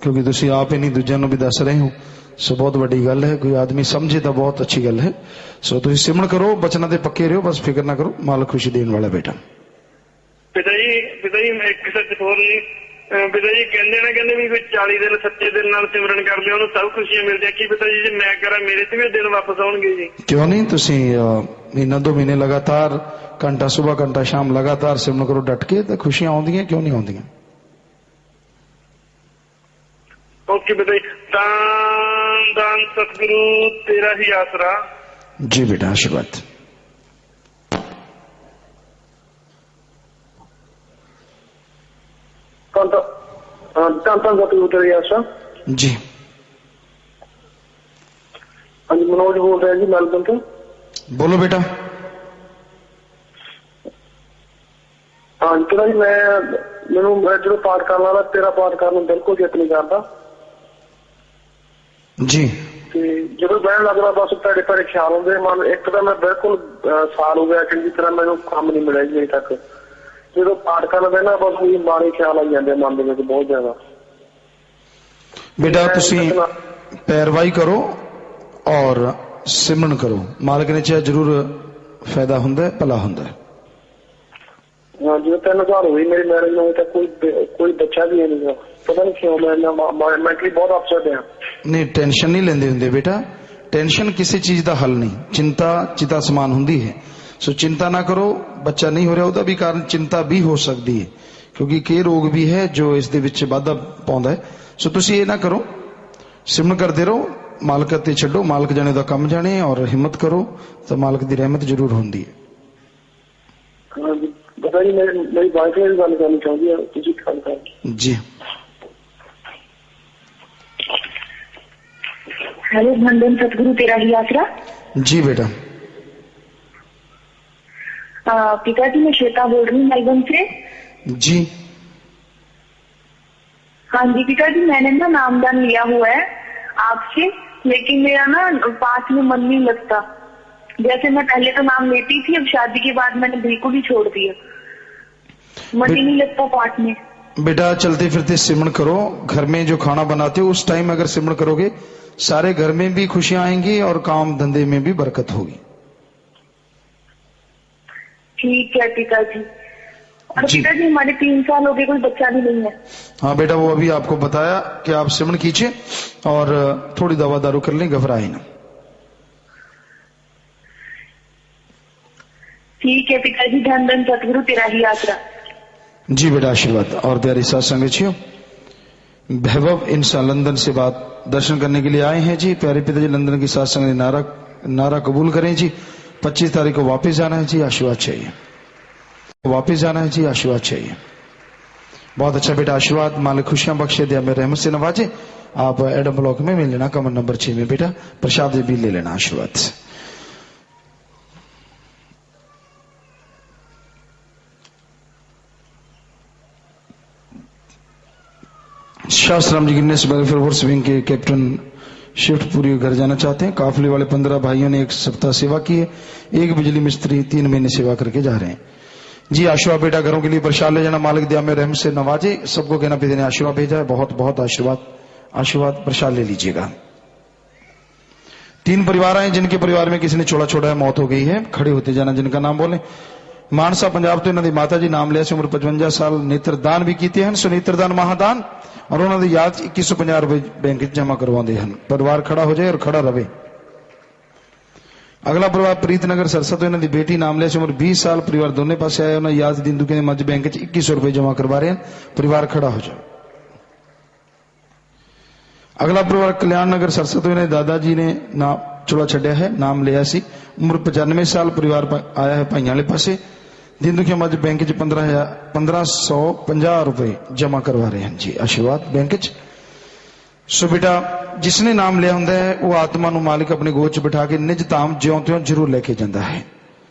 ਕਿਉਂਕਿ ਤੁਸੀਂ ਆਪ ਹੀ ਨਹੀਂ ਦੂਜਿਆਂ ਨੂੰ ਵੀ ਦੱਸ ਰਹੇ ਹੋ, ਸੋ ਬਹੁਤ ਵੱਡੀ ਗੱਲ ਹੈ। ਕੋਈ ਆਦਮੀ ਸਮਝੇ ਤਾਂ ਬਹੁਤ ਅੱਛੀ ਗੱਲ ਹੈ। ਸੋ ਤੁਸੀਂ ਸਿਮਰਨ ਕਰੋ, ਬਚਨਾਂ ਦੇ ਪੱਕੇ ਰਹੋ, ਬਸ ਫਿਕਰ ਨਾ ਕਰੋ, ਮਾਲਕ ਖੁਸ਼ੀ ਦੇਣ ਵਾਲਾ ਬੇਟਾ। ਪਿਤਾ ਜੀ ਮੈਂ ਇੱਕ ਸੱਚ ਹੋਰ ਨਹੀਂ, ਪਿਤਾ ਜੀ ਕਹਿੰਦੇ ਵੀ 40 ਦਿਨ ਸੱਚੇ ਦਿਨ ਨਾਲ ਸਿਮਰਨ ਕਰਦੇ ਉਹਨੂੰ ਸਭ ਖੁਸ਼ੀਆਂ ਮਿਲਦੀਆਂ। ਕੀ ਪਿਤਾ ਜੀ ਜੇ ਮੈਂ ਕਰਾਂ ਮੇਰੇ ਤੇ ਵੀ ਦਿਨ ਵਾਪਸ ਆਉਣਗੇ ਜੀ? ਕਿਉਂ ਨਹੀਂ, ਤੁਸੀਂ ਮਹੀਨਾ 2 ਮਹੀਨੇ ਲਗਾਤਾਰ ਘੰਟਾ ਸੁਬਹ ਘੰਟਾ ਸ਼ਾਮ ਲਗਾਤਾਰ ਸਿਮਰਨ ਕਰੋ ਡਟ ਕੇ, ਤਾਂ ਖੁਸ਼ੀਆਂ ਆਉਂਦੀਆਂ, ਕਿਉਂ ਨਹੀਂ ਆਉਂਦੀਆਂ? ਓਕੇ ਪਿਤਾ ਜੀ। ਦਾਨ ਸਤਿਗੁਰੂ ਤੇਰਾ ਹੀ ਆਸਰਾ। ਜੀ बेटा आशीर्वाद। जी हाँ जी, मनोज बोल रहे हैं जी मेलबर्न ਤੋਂ। बोलो बेटा। हाँ जी जी, मैं जो पाठ करने वाला तेरा पाठ करना बिल्कुल जित नहीं करता जी। ਜਦੋਂ ਬਹਿਣ ਲੱਗਦਾ ਬਸ ਤੁਹਾਡੇ ਪਰ ਖਿਆਲ ਆਉਂਦੇ ਮਨ। ਇੱਕ ਤਾਂ ਮੈਂ ਬਿਲਕੁਲ ਸਾਲ ਹੋ ਗਿਆ ਚੰਗੀ ਤਰ੍ਹਾਂ ਮੈਨੂੰ ਕੰਮ ਨਹੀਂ ਮਿਲਿਆ ਜੀ ਅਜੇ ਤੱਕ। ਜਦੋਂ ਪਾਠ ਕਰਨ ਬਹਿਣਾ ਬਸ ਉਹੀ ਮਾੜੇ ਖਿਆਲ ਆਈ ਜਾਂਦੇ ਮਨ ਦੇ ਵਿੱਚ ਬਹੁਤ ਜ਼ਿਆਦਾ। बेटा ਤੁਸੀਂ ਪੈਰਵਾਈ ਕਰੋ ਔਰ ਸਿਮਰਨ ਕਰੋ, ਮਾਲਕ ਨੇ ਚਾਹਿਆ ਜ਼ਰੂਰ ਫਾਇਦਾ ਹੁੰਦਾ, ਭਲਾ ਹੁੰਦਾ। ਹਾਂ ਜੀ, 3 ਸਾਲ ਹੋਈ ਮੇਰੀ ਮੈਰਿਜ ਨੂੰ, ਤਾਂ ਕੋਈ ਬੱਚਾ ਵੀ ਨਹੀਂ ਹੈ। ਪਤਾ ਨਹੀਂ ਕਿਉਂ ਮੈਂ ਮੈਂਟਲੀ ਬਹੁਤ ਅਪਸੈਟ ਹਾਂ। नहीं टेंशन नहीं लेंदे हुंदे बेटा, टेंशन किसी चीज का हल नहीं, चिंता चिता समान हुंदी है। सो चिंता ना करो, बच्चा नहीं हो रहा ਉਹਦਾ भी कारण चिंता भी हो सकती है, क्योंकि कई रोग भी है जो इस दे विच वाधा पाउंदा है। सो तुसी ये ना करो, सिमरन करते रहो, मालक ते छड्डो, मालक जाने दा काम जाने, और हिम्मत करो तो मालक दी रहमत जरूर हुंदी है। पता नहीं मेरी वाइफ ने गल करनी चाहती है, तुसी गल कर जी। हेलो धन सतगुरु तेरा ही आसरा। जी बेटा। पिताजी मैं श्वेता बोल रही हूँ मेलबर्न से। जी। हाँ जी पिताजी, मैंने ना नामदान लिया हुआ है आपसे, लेकिन मेरा ना पाठ में मन नहीं लगता। जैसे मैं पहले तो नाम लेती थी, अब शादी के बाद मैंने बिल्कुल ही छोड़ दिया, मन ही नहीं लगता पाठ में। बेटा चलते फिरते सिमरण करो, घर में जो खाना बनाते हो उस टाइम अगर सिमरण करोगे सारे घर में भी खुशियां आएंगी और काम धंधे में भी बरकत होगी। ठीक है पिताजी। और पिताजी हमारे 3 साल हो गए, कोई बच्चा भी नहीं है। हाँ बेटा, वो अभी आपको बताया कि आप सिमरण कीजिए और थोड़ी दवा दारू कर लें, घबराए ना। ठीक है पिताजी, धन सतगुरु तेरा ही आसरा। जी बेटा आशीर्वाद। और प्यारी साथ संगतियों, वैभव इंसा लंदन से बात दर्शन करने के लिए आए हैं जी। प्यारे पिताजी लंदन की साथ संगत नारा कबूल करें जी। 25 तारीख को वापस जाना है जी, आशीर्वाद चाहिए। वापस जाना है जी, आशीर्वाद चाहिए। बहुत अच्छा बेटा, आशीर्वाद। मालिक खुशियां बख्शे, दिया में रहमत से नवाजे। आप एडम ब्लॉक में मिल लेना, कमर नंबर 6 में बेटा, प्रसाद भी ले लेना आशीर्वाद से। शास्त्राम जी गिरनेस वेलफेयर फोर्स विंग के कैप्टन शिफ्ट पूरी घर जाना चाहते हैं। काफिले वाले 15 भाइयों ने 1 सप्ताह सेवा की है, 1 बिजली मिस्त्री 3 महीने सेवा करके जा रहे हैं जी। आशीर्वाद बेटा, घरों के लिए प्रसाद ले जाना, मालिक दिया में रहम से नवाजे। सबको कहना पिता ने आशीर्वाद भेजा है, बहुत बहुत आशीर्वाद। आशीर्वाद प्रसाद ले लीजिएगा। 3 परिवार आए जिनके परिवार में किसी ने छोड़ा छोड़ा है, मौत हो गई है। खड़े होते जाना, जिनका नाम बोले। मानसा पंजाब तो इन्होंने माता जी नाम लिया से, उम्र 55 साल, नेत्रदान भी कीते हैं। सो नेत्रदान महादान और उन्होंने याद 2150 रुपए बैंक जमा करवाते हैं। परिवार खड़ा हो जाए और खड़ा रहे। अगला परिवार प्रीतनगर सरसा तो इन्हों की बेटी नाम लिया उम्र 20 साल परिवार दोनों पासे आया उन्होंने याद दिन दुखे मज बैंक 2100 रुपए जमा करवा रहे हैं परिवार खड़ा हो जाओ। अगला परिवार कल्याण नगर सरसा तो इन्हें दादाजी ने नाम चोला छड़िया है नाम लिया सी उम्र 95 साल परिवार आया है भाइयों वाले पासे दिन दुखिया मज बैंक 1550 रुपए जमा करवा रहे हैं जी आशीर्वाद बैंक। सो बेटा जिसने नाम लिया होंगे वो आत्मा नु मालिक अपने गोद च बिठा के निज धाम ज्यों त्यों जरूर लेके जाता है।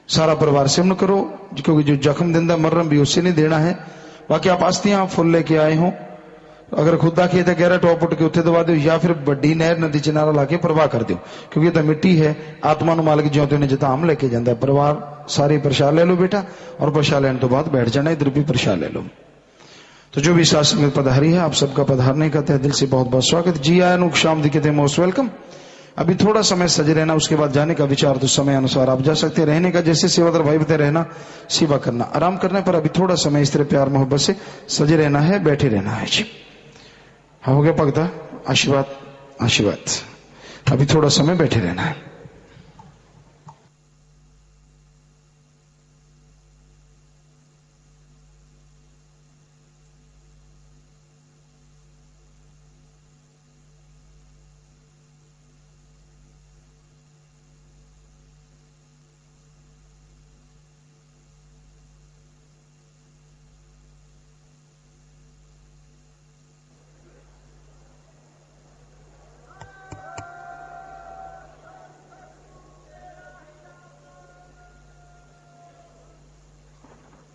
सारा परिवार सिमन करो क्योंकि जो जख्म देंदा मरहम भी उससे नहीं देना है। बाकी आप आस्तियां फुल लेके आए हो अगर खुदा खेत है गहरा टॉप उठ के उत्थे दबा दो या फिर बड़ी नहर नदी च नारा ला के प्रवाह कर दो क्योंकि तो मिट्टी है आत्मा नु मालिक ज्यों त्यों निज धाम लेके जाता है। परिवार सारे प्रसाद ले लो बेटा और प्रसाद लेने तो बाद बैठ जाना इधर भी प्रसाद ले लो। तो जो भी शासन में पधारी है आप सबका पधारने का तहे दिल से बहुत बहुत स्वागत। जी आया नुक शाम दी कहते मोस्ट वेलकम। अभी थोड़ा समय सजे रहना उसके बाद जाने का विचार तो समय अनुसार आप जा सकते रहने का जैसे सेवादार भाई बते रहना सेवा करना आराम करने पर अभी थोड़ा समय इस तरह प्यार मोहब्बत से सजे रहना है बैठे रहना है जी। हाँ हो गया भगता आशीर्वाद आशीर्वाद अभी थोड़ा समय बैठे रहना है।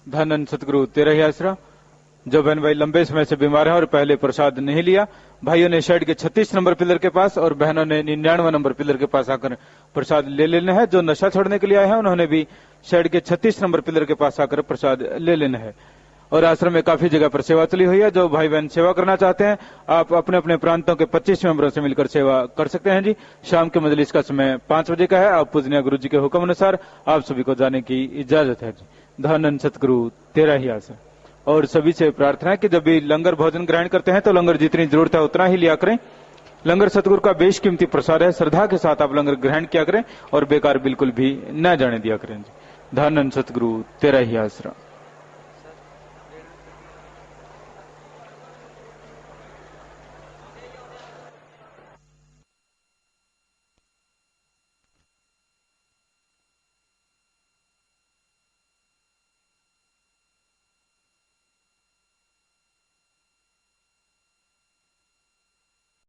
धन सतगुरु तेरा ही आसरा। जो बहन भाई लंबे समय से बीमार है और पहले प्रसाद नहीं लिया भाइयों ने शेड के 36 नंबर पिलर के पास और बहनों ने 99 नंबर पिलर के पास आकर प्रसाद ले लेना है। जो नशा छोड़ने के लिए आए हैं उन्होंने भी शेड के 36 नंबर पिलर के पास आकर प्रसाद ले लेना है। और आश्रम में काफी जगह पर सेवा चली हुई है। जो भाई बहन सेवा करना चाहते हैं आप अपने अपने प्रांतों के 25 मेंबरों से मिलकर सेवा कर सकते हैं जी। शाम के मजलिस का समय 5 बजे का है। आप पूजनीय गुरु जी के हुक्म अनुसार आप सभी को जाने की इजाजत है जी। धन सतगुरु तेरा ही आसरा। और सभी से प्रार्थना है कि जब भी लंगर भोजन ग्रहण करते हैं तो लंगर जितनी जरूरत है उतना ही लिया करें। लंगर सतगुरु का बेशकीमती प्रसाद है। श्रद्धा के साथ आप लंगर ग्रहण किया करें और बेकार बिल्कुल भी न जाने दिया करें जी। धन सतगुरु तेरा ही आसरा।